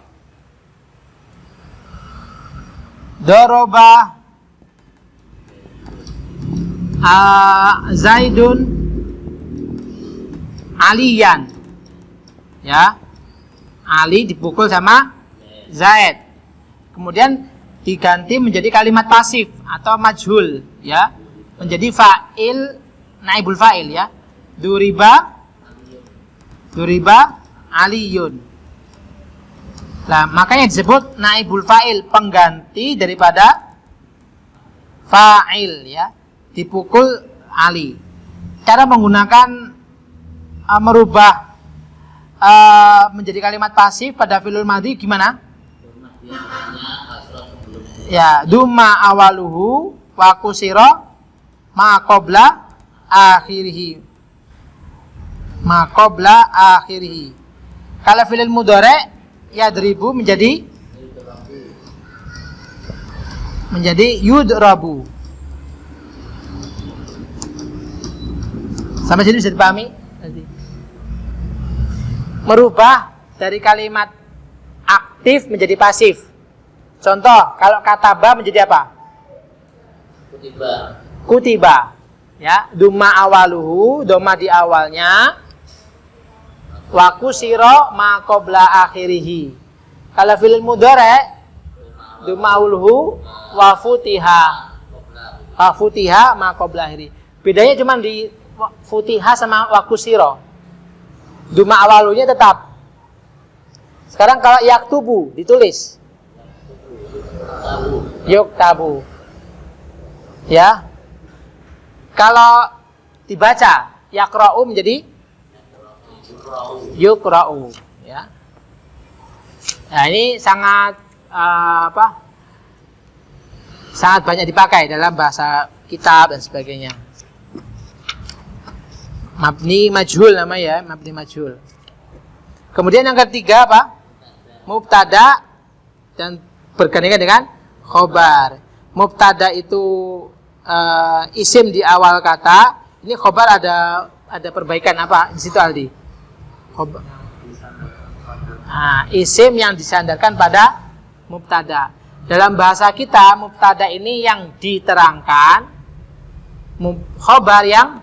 doroba Zaidun Aliyan. Ya, Ali dipukul sama Zaid. Kemudian diganti menjadi kalimat pasif atau majhul, ya, menjadi fa'il, naibul fa'il, ya. Duriba Aliyun. Nah, makanya disebut naibul fa'il, pengganti daripada fa'il, ya. Dipukul Ali. Cara menggunakan merubah menjadi kalimat pasif pada fi'il madhi gimana? Ya, dumma awaluhu wa kusira ma qabla akhirih. Ma qabla akhirih. Kalau fi'il mudhari' yadribu menjadi yudrabu. Sampai sini bisa dipahami? Merubah dari kalimat aktif menjadi pasif. Contoh, kalau kataba menjadi apa? Kutiba. Ya, dumma awaluhu, doma di awalnya. Wa kusira ma qabla akhirih. Kalau fi'il mudhari' dumma awluhu wa futiha. Wa futiha ma qabla akhirih. Bedanya cuma di futiha sama wa kusira. Dumma awalunya tetap. Sekarang kalau yaktubu ditulis yuktabu. Ya. Kalau dibaca yaqra'u menjadi yuqra'u, ya. Nah, ini sangat sangat banyak dipakai dalam bahasa kitab dan sebagainya. Mabni majhul namanya ya, mabni majhul. Kemudian yang ketiga apa? Mubtada dan bergandengan dengan khobar. Mubtada itu isim di awal kata. Ini khobar ada perbaikan apa di situ Aldi? Khobar. Isim yang disandarkan pada mubtada. Dalam bahasa kita mubtada ini yang diterangkan, khobar yang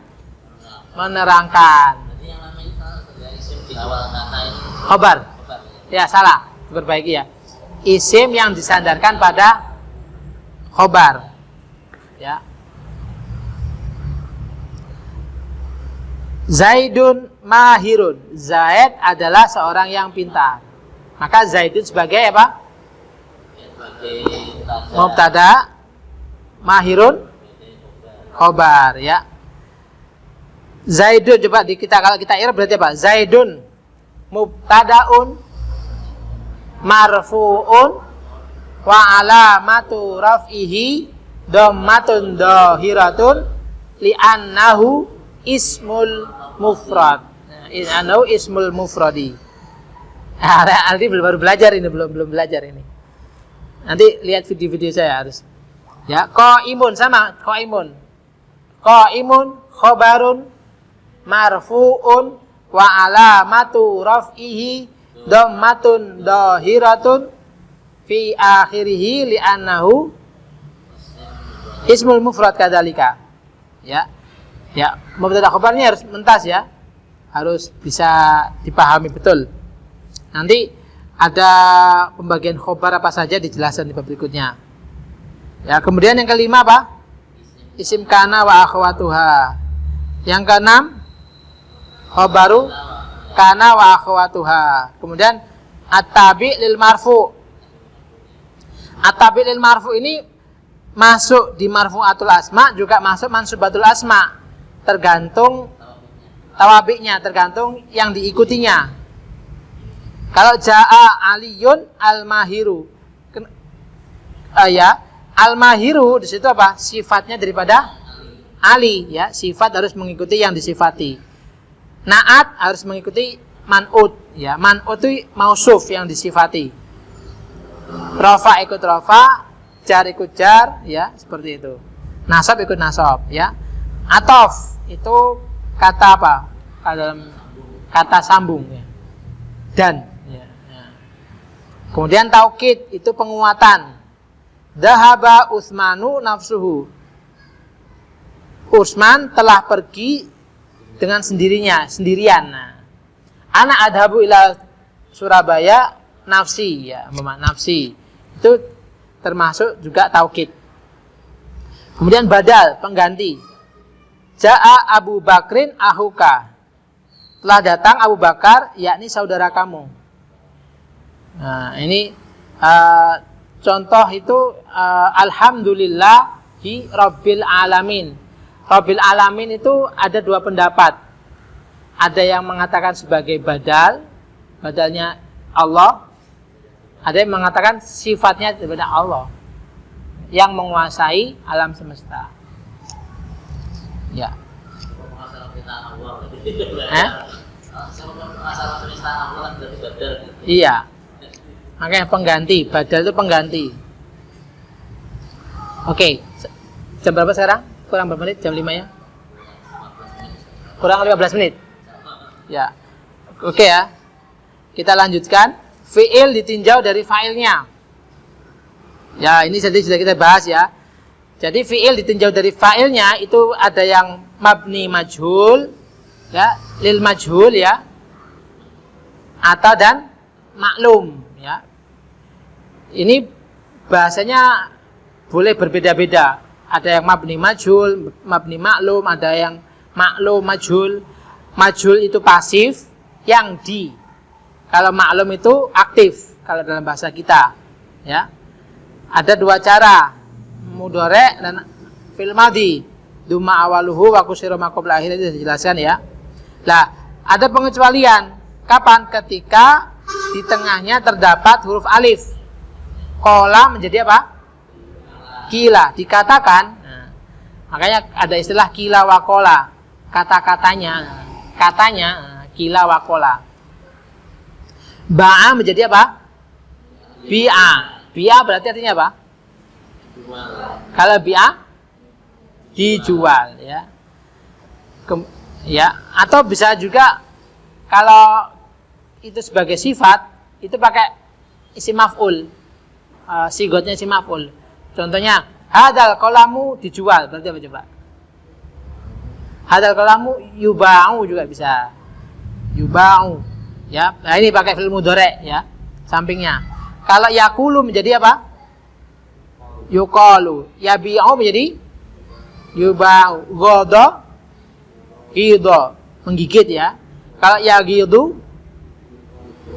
menerangkan. Jadi yang namanya isim di awal kata ini Khobar. Ya salah, diperbaiki ya. Isim yang disandarkan pada khobar. Ya. Zaidun mahirun. Zaid adalah seorang yang pintar. Maka Zaidun sebagai apa? Mubtada, mahirun, khobar ya. Zaidun coba kalau kita i'rab berarti apa? Zaidun mubtadaun marfu'un wa alamatu raf'ihi dhammatun dhahiratun li'annahu ismul mufrad. Li'annahu ismul mufradi. Aldi baru belajar ini, belum belajar ini. Nanti lihat video-video saya harus. Ya, qaimun sama qaimun. Qaimun khobarun marfu'un wa alamatu raf'ihi dhammatun dhahiratun fi akhirih li'annahu ismul mufrad kadzalika. Ya. Ya, mubtada khobarnya harus mentas ya. Harus bisa dipahami betul. Nanti ada pembagian khobar apa saja dijelaskan di bab berikutnya. Ya, kemudian yang kelima apa? Isim kana wa akhwatuha. Yang keenam khobaru kana wa akhwatuha. Kemudian at-tabi lil marfu. At-tabi lil marfu ini masuk di marfu'atul asma, juga masuk mansubatul asma. Tergantung tawabi'nya, tergantung yang diikutinya. Kalau ja'a aliyun al-mahiru. Al-mahiru di situ apa? Sifatnya daripada Ali ya, sifat harus mengikuti yang disifati. Na'at harus mengikuti man'ut ya. Man'ut itu mausuf yang disifati. Rafa ikut rafa, jar ikut jar ya, seperti itu. Nasab ikut nasab ya. Atof itu kata apa? Dalam kata sambung ya. Dan ya. Kemudian taukid itu penguatan. Dhahaba Utsmanu nafsuhu. Utsman telah pergi dengan sendirian. Nah, ana adhabu ila Surabaya nafsi ya, nafsi. Itu termasuk juga taukid. Kemudian badal pengganti. Ja'a Abu Bakrin ahuka. Telah datang Abu Bakar, yakni saudara kamu. Nah, ini contoh itu alhamdulillahi rabbil alamin. Rabbil alamin itu ada dua pendapat. Ada yang mengatakan sebagai badalnya Allah. Ada yang mengatakan sifatnya daripada Allah yang menguasai alam semesta. Ya. Iya. Makanya pengganti, badal itu pengganti. Oke. Jam berapa sekarang? Kurang berapa menit? Jam 5 ya? Kurang 15 menit. Ya. Oke ya. Kita lanjutkan. Fi'il ditinjau dari fa'ilnya. Ya, ini jadi sudah kita bahas ya. Jadi fi'il ditinjau dari fa'ilnya itu ada yang mabni majhul ya, lil majhul ya. Atau dan maklum ya. Ini bahasanya boleh berbeda-beda. Ada yang mabni majhul, mabni maklum, ada yang maklum majhul. Majhul itu pasif, yang di. Kalau maklum itu aktif kalau dalam bahasa kita ya. Ada dua cara, mudhari' dan fil madhi. Duma awaluhu wa kusira ma qabla akhir itu dijelaskan ya. Lah, ada pengecualian. Kapan? Ketika di tengahnya terdapat huruf alif. Qala menjadi apa? Kila dikatakan. Nah, makanya ada istilah kila wakola, kata-katanya, katanya, kila wakola. Ba'a menjadi apa? Bi'a. Bi'a berarti artinya apa? Kalau bi'a dijual, ya. Ya, atau bisa juga kalau itu sebagai sifat itu pakai isim maf'ul. Sigotnya isim maf'ul. Contohnya, hadal qalamu dijual, berarti apa coba? Hadal qalamu yuba'u juga bisa. Yuba'u. Ya, nah ini pakai fi'il mudhari' ya, sampingnya. Kalau yakulu menjadi apa? Yuqalu. Yabi'u menjadi yuba'u. Ghadha ghidha, menggigit ya. Kalau yaghidhu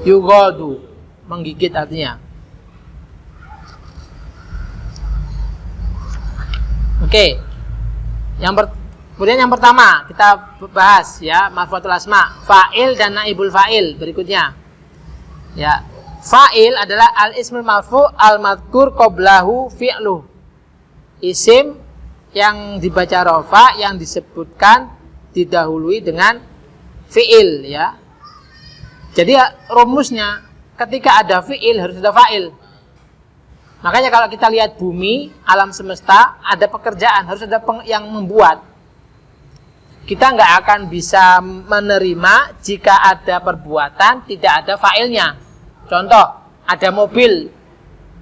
yughadu, menggigit artinya. Oke. Kemudian yang pertama kita bahas ya, marfu'atul asma, fa'il dan naibul fa'il berikutnya. Ya. Fa'il adalah al-ismul marfu' al-madhkur qablahu fi'lu. Isim yang dibaca rafa yang disebutkan didahului dengan fi'il ya. Jadi rumusnya ketika ada fi'il harus ada fa'il. Makanya kalau kita lihat bumi, alam semesta, ada pekerjaan, harus ada yang membuat. Kita nggak akan bisa menerima jika ada perbuatan tidak ada fa'ilnya. Contoh, ada mobil,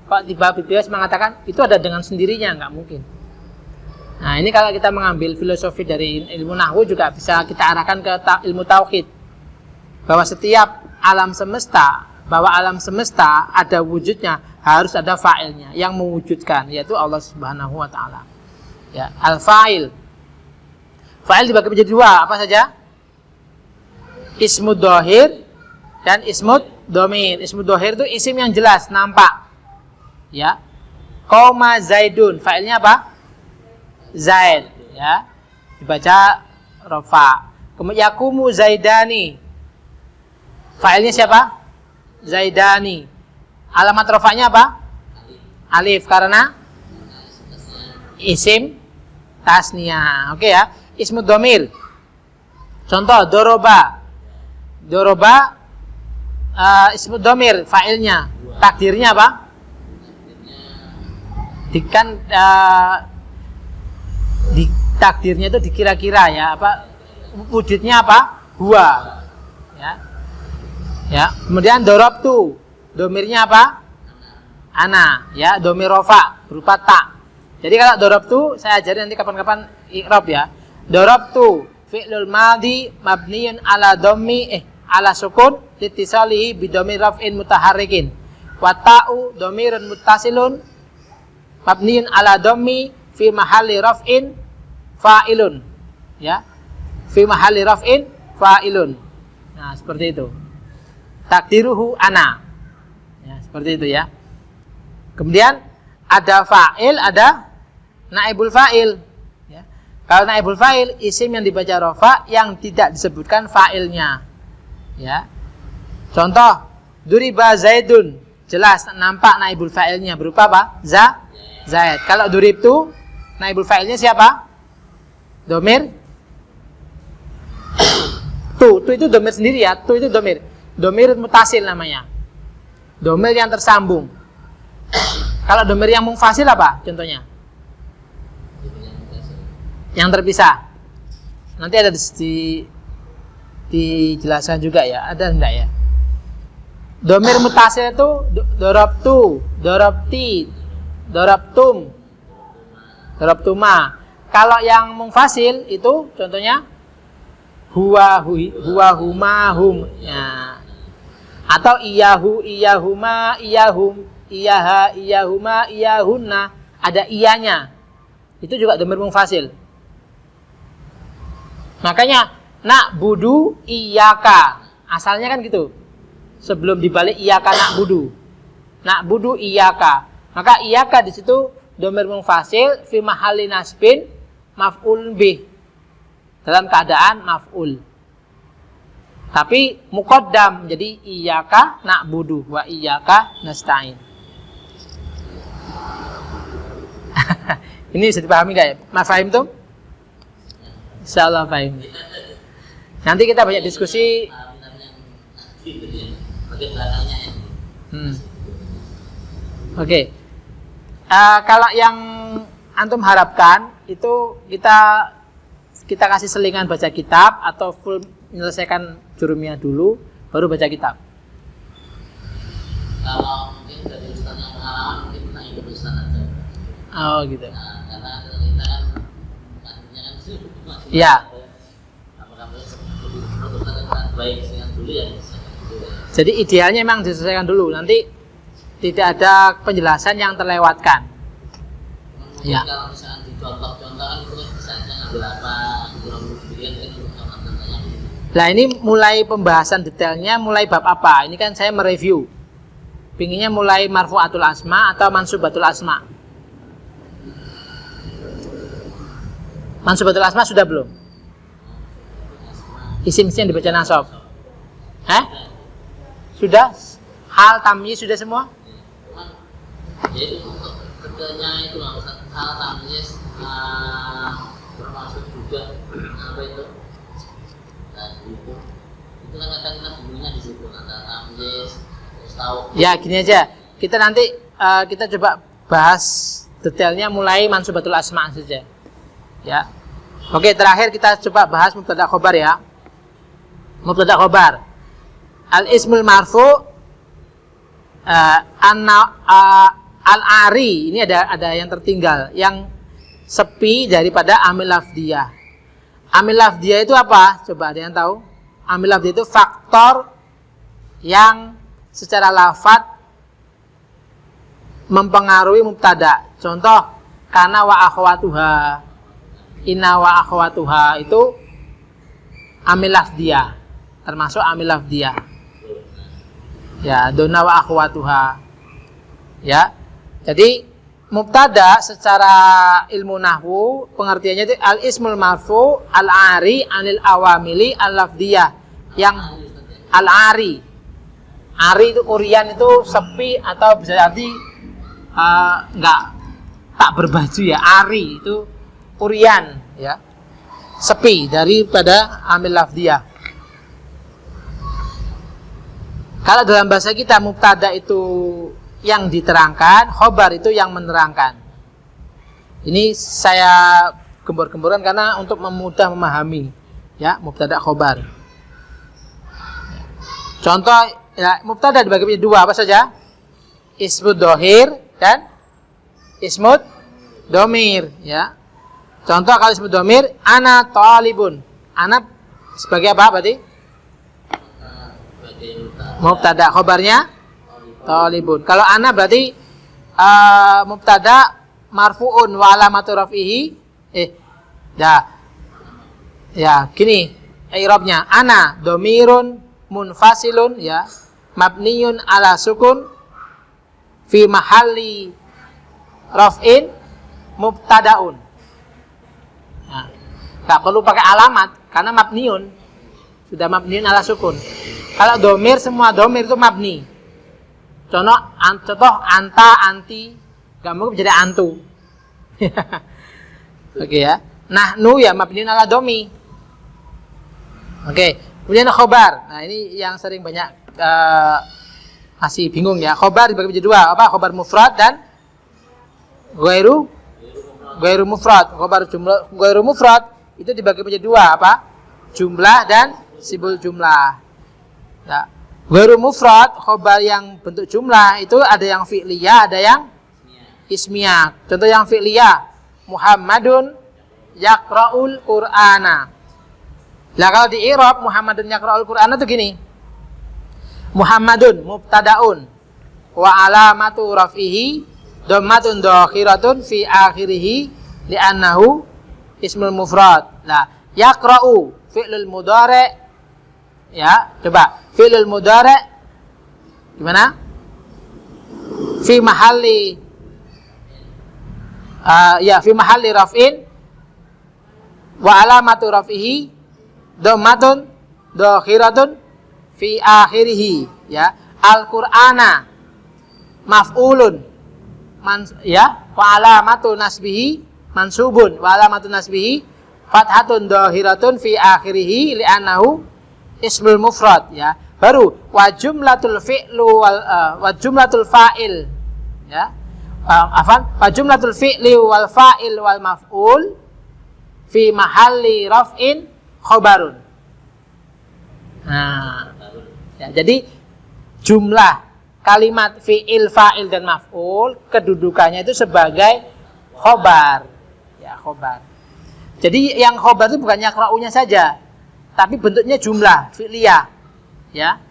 kok tiba-tiba mengatakan itu ada dengan sendirinya, nggak mungkin. Nah ini kalau kita mengambil filosofi dari ilmu nahwu juga bisa kita arahkan ke ilmu tauhid. Bahwa setiap alam semesta ada wujudnya, harus ada fa'ilnya yang mewujudkan, yaitu Allah Subhanahu wa taala. Ya, al-fa'il. Fa'il dibagi menjadi dua, apa saja? Ismud dhahir dan ismud dhamir. Ismud dhahir itu isim yang jelas, nampak. Ya. Qoma Zaidun, fa'ilnya apa? Zaid, ya. Dibaca rafa. Kemudian yakumu Zaidani. Fa'ilnya siapa? Zaidani. Alamat rafa'nya apa? Alif, karena isim tasniyah. Oke ya. Ismud dhamir. Contoh doroba. Doroba ismud dhamir, fa'ilnya. Takdirnya apa? Takdirnya itu dikira-kira ya, apa? Wujudnya apa? Huwa. Ya. Ya, kemudian dorobtu. Domirnya apa? Ana, ya, domir rofa berupa ta. Jadi kalau dorobtu saya ajarin nanti kapan-kapan i'rab ya. Dorobtu fi'lul madhi mabniyun ala dhammi ala sukun litisalihi bidomir raf'in mutaharrikin. Wa ta'u domirun muttasilun mabniyun ala dhammi fi mahalli raf'in fa'ilun. Ya. Fi mahalli raf'in fa'ilun. Nah, seperti itu. Takdiruhu ana. Ya, seperti itu ya. Kemudian ada fa'il, ada naibul fa'il. Ya. Kalau naibul fa'il, isim yang dibaca rafa yang tidak disebutkan fa'ilnya. Ya. Contoh, duriba Zaidun, jelas nampak naibul fa'ilnya berupa apa? Zaid. Kalau duribtu, naibul fa'ilnya siapa? Domir. Tu itu domir sendiri ya. Tu itu domir. Domir mutasil namanya. Domir yang tersambung. Kalau domir yang munfasil apa contohnya? Yang terpisah. Nanti ada dijelaskan juga ya. Ada enggak ya? Domir mutasil itu dorabtu, dorabti, dorabtum, dorabtuma. Kalau yang munfasil itu contohnya huwa, huma, hum. Ya. Atau iyahu, iyahuma, iyahum, iyaha, iyahuma, iyahunna. Ada iyanya. Itu juga domir munfasil. Makanya nak budu iyaka. Asalnya kan gitu. Sebelum dibalik iyaka nak budu. Nak budu iyaka. Maka iyaka di situ domir munfasil fi mahalli nasbin maf'ul bih. Dalam keadaan maf'ul. Tapi muqaddam, jadi iyyaka na'budu wa iyyaka nasta'in. Ini bisa dipahami nggak ya? Mas Fahim tuh? Insyaallah Fahim. Nanti kita banyak diskusi. Bagian belakangnya ya. Oke. Kalau yang antum harapkan itu kita kasih selingan baca kitab atau full menyelesaikan jurumiyah dulu baru baca kitab. Kalau mungkin dari ustaz yang pengalaman mungkin kita ikut ustaz aja. Oh gitu. Nah, karena kita kan maksudnya kan Iya. Baik dengan dulu ya. Jadi idealnya memang diselesaikan dulu, nanti tidak ada penjelasan yang terlewatkan. Ya. Kalau misalnya dicontoh-contoh kan itu bisa aja ngambil apa, kemudian kan untuk contoh-contohnya. Nah ini mulai pembahasan detailnya, mulai bab apa? Ini kan saya mereview. Pinginnya mulai marfu'atul asma atau mansubatul asma. Mansubatul asma sudah belum? Isim-isim yang dibaca nasab. Sudah? Hal tamyiz sudah semua? Cuman ya itu untuk kerjanya itu nggak usah hal tamyiz termasuk juga apa itu itu kan kadang kita bingungnya di situ antara tamyiz terus tahu. Ya gini aja, kita nanti kita coba bahas detailnya mulai mansubatul asma saja. Ya. Oke, terakhir kita coba bahas mubtada khobar ya. Mubtada khobar. Al-ismul marfu al-ari, ini ada yang tertinggal, yang sepi daripada amil lafdiyah. Amil lafdiyah itu apa? Coba ada yang tahu? Amil lafdiyah itu faktor yang secara lafadz mempengaruhi mubtada. Contoh, kana wa akhwatuha, inna wa akhwatuha itu amil lafdiyah, termasuk amil lafdiyah. Ya, donna wa akhwatuha. Ya. Jadi mubtada secara ilmu nahwu pengertiannya itu al-ismul marfu al-ari anil awamili al-lafdiyah. Yang al-ari. Ari itu urian itu sepi atau bisa arti enggak tak berbaju ya. Ari itu urian ya. Sepi daripada amil lafdiyah. Kalau dalam bahasa kita mubtada itu yang diterangkan, khobar itu yang menerangkan. Ini saya gembor-gemborkan karena untuk memudah memahami ya mubtada khobar. Contoh ya, mubtada dibagi menjadi dua apa saja? Ismud dohir dan ismud domir ya. Contoh kalau ismud domir ana talibun. Ana sebagai apa berarti? Mubtada khobarnya talibun. Kalau ana berarti mubtada marfuun wa alamatu raf'ihi ya gini i'rabnya ana dhamirun munfasilun ya mabniyun ala sukun fi mahalli raf'in mubtadaun. Nah, enggak perlu pakai alamat karena mabniyun sudah mabniyun ala sukun. Kalau domir, semua domir itu mabni. Contoh anta, anti, gak mungkin jadi antu. Oke ya. Nahnu ya mabniun ala domi. Oke. Kemudian khobar. Nah ini yang sering banyak masih bingung ya. Khobar dibagi menjadi dua. Apa? Khobar mufrad dan ghairu mufrad. Khobar jumlah ghairu mufrad itu dibagi menjadi dua. Apa? Jumlah dan sibul jumlah. Ya. Ghairu mufrad, khobar yang bentuk jumlah itu ada yang fi'liyah, ada yang ismiyah. Contoh yang fi'liyah, Muhammadun yaqra'ul Qur'ana. Lah kalau di i'rab Muhammadun yaqra'ul Qur'ana itu gini. Muhammadun mubtada'un wa alamatu raf'ihi dhammatun dakhiratun fi akhirih li'annahu ismul mufrad. Nah, yaqra'u fi'lul mudhari'. Ya, coba fi'lul mudhari gimana? Fi mahalli fi mahalli raf'in wa alamatu raf'ihi dhammatun dakhiratun fi akhirih ya. Al-Qur'ana maf'ulun wa alamatu nasbihi mansubun wa alamatu nasbihi fathatun dhahiratun fi akhirih li'annahu ismul mufrad, ya. Baru wa jumlatul fi'lu wa jumlatul fa'il, ya. Wa jumlatul fi'li wal fa'il wal maf'ul fi mahalli raf'in khobarun. Nah, ya, jadi jumlah kalimat fi'il, fa'il dan maf'ul kedudukannya itu sebagai khobar, ya, khobar. Jadi yang khobar itu bukan yakra'unya saja, tapi bentuknya jumlah fi'liyah, ya.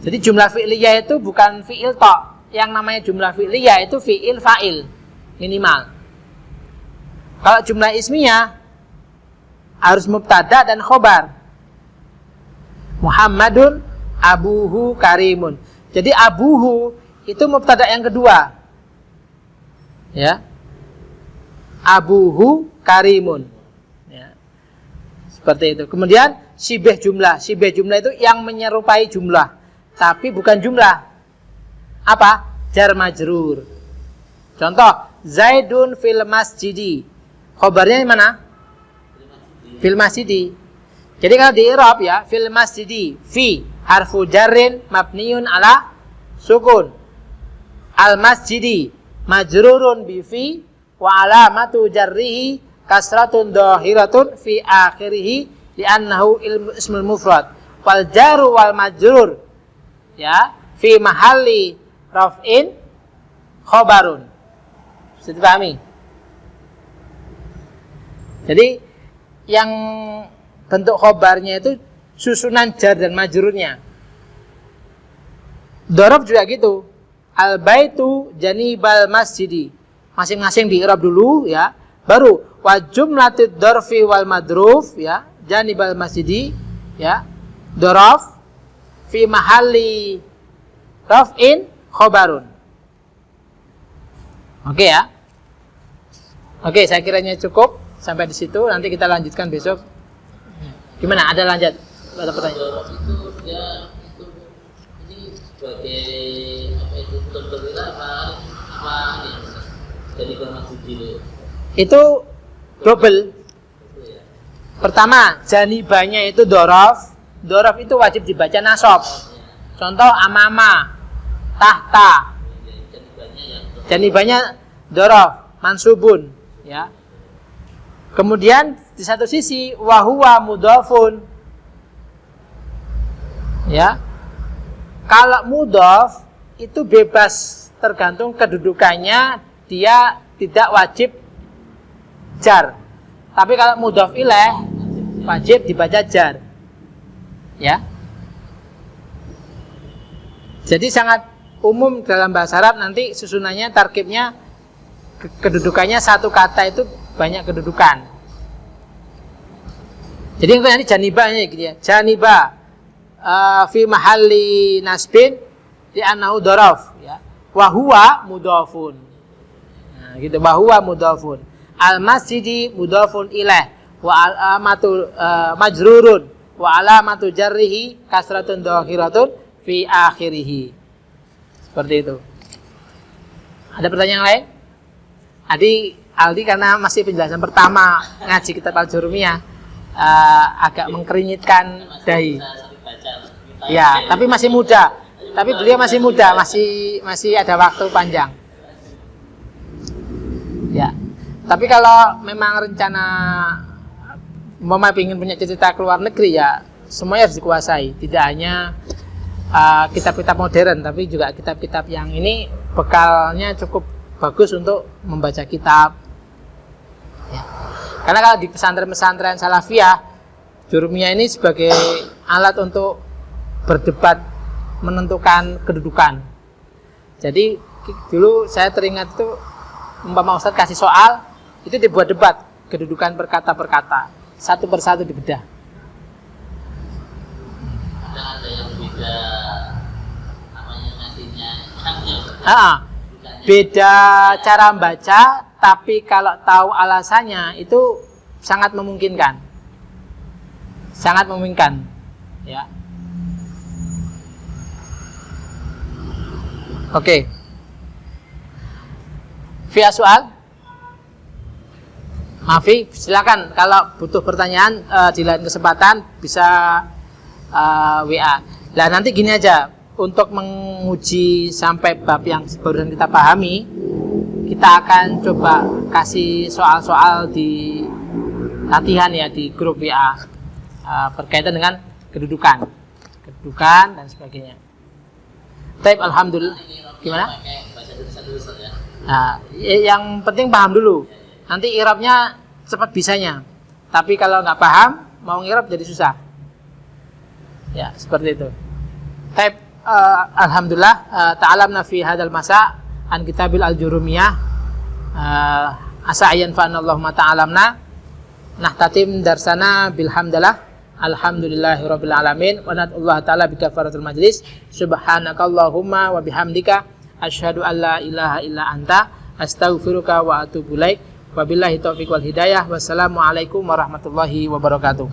Jadi jumlah fi'liyah itu bukan fi'il tok. Yang namanya jumlah fi'liyah itu fi'il, fa'il minimal. Kalau jumlah ismiyah harus mubtada dan khobar. Muhammadun abuhu karimun. Jadi abuhu itu mubtada yang kedua, ya. Abuhu karimun, ya. Seperti itu. Kemudian sibeh jumlah. Sibeh jumlah itu yang menyerupai jumlah, tapi bukan jumlah. Apa? Jar majrur. Contoh, Zaidun fil masjidi. Khobarnya mana? Fil masjidi. Jadi kalau di i'rab, ya, fil masjidi, fi harfu jarrin mabniun ala sukun. Al masjidi majrurun bi fi wa alamatu jarrihi kasratun dhahiratun fi akhirih li'annahu ismul mufrad. Wal jaru wal majrur, ya, fi mahalli raf'in khobarun. Bisa dipahami? Jadi yang bentuk khobarnya itu susunan jar dan majrurnya. Dorob juga gitu. Al baitu janibal masjidi. Masing-masing di i'rab dulu, ya. Baru wa jumlatid dorfi wal madruf, ya, janibal masjidi, ya. Dorof fi mahalli raf'in khobarun. Oke, ya. Oke, saya kiranya cukup sampai di situ. Nanti kita lanjutkan besok. Gimana? Ada lanjut? Ada pertanyaan? Itu dia itu ini sebagai apa itu berbeda apa ini jadi bermaksud itu double. itu ya. Pertama, janibanya itu dorof. Dorof itu wajib dibaca nasab. Contoh amama, tahta. Janibanya dorof, mansubun, ya. Kemudian di satu sisi wahuwa mudhafun, ya. Kalau mudhaf itu bebas tergantung kedudukannya, dia tidak wajib jar. Tapi kalau mudhaf ilaih wajib dibaca jar, ya. Jadi sangat umum dalam bahasa Arab, nanti susunannya, tarkibnya, kedudukannya satu kata itu banyak kedudukan. Jadi yang tadi janibahnya gitu, ya. Janibah fi mahalli nasbin di annahu dorof, ya. Wa huwa mudhafun. Nah, gitu, wa huwa mudhafun. Al masjidi mudhafun ilaih wa alamatu majrurun wa alamatu jarrihi kasratun dhahiratun fi akhirih. Seperti itu. Ada pertanyaan lain? Aldi karena masih penjelasan pertama ngaji kitab Al-Jurumiyah, agak mengkerinyitkan dahi. Ya, tapi masih muda. Tapi beliau masih muda, masih ada waktu panjang. Ya. Tapi kalau memang rencana Mama ingin punya cita-cita keluar negeri, ya semuanya harus dikuasai. Tidak hanya kitab-kitab modern, tapi juga kitab-kitab yang ini bekalnya cukup bagus untuk membaca kitab, ya. Karena kalau di pesantren-pesantren salafiyah, Jurumiyah ini sebagai alat untuk berdebat menentukan kedudukan. Jadi dulu saya teringat itu, umpama Ustadz kasih soal, itu dibuat debat kedudukan perkata per kata, satu persatu dibedah. Ada yang beda namanya ngasihnya. Beda cara membaca, tapi kalau tahu alasannya itu sangat memungkinkan. Sangat memungkinkan, ya. Oke. Via soal? Maafi, silakan kalau butuh pertanyaan di lain kesempatan bisa WA. Nah nanti gini aja, untuk menguji sampai bab yang baru kita pahami, kita akan coba kasih soal-soal di latihan ya di grup WA berkaitan dengan kedudukan dan sebagainya. Taib, alhamdulillah. Gimana? Nah, yang penting paham dulu. Nanti i'rabnya cepat bisanya. Tapi kalau nggak paham, mau ngirab jadi susah. Ya, seperti itu. Taib, alhamdulillah. Ta'alamna fi hadal masa an kitabil al-jurumiyah. Asa ayan fa'anallahu ma ta'alamna. Nahtatim darsana bilhamdalah. Alhamdulillahirabbil alamin wa nad'ullaha ta'ala bi kafaratul majlis. Subhanakallahumma wa bihamdika asyhadu an la ilaha illa anta astaghfiruka wa atubu ilaik. Wabillahi taufiq wal hidayah. Wassalamualaikum warahmatullahi wabarakatuh.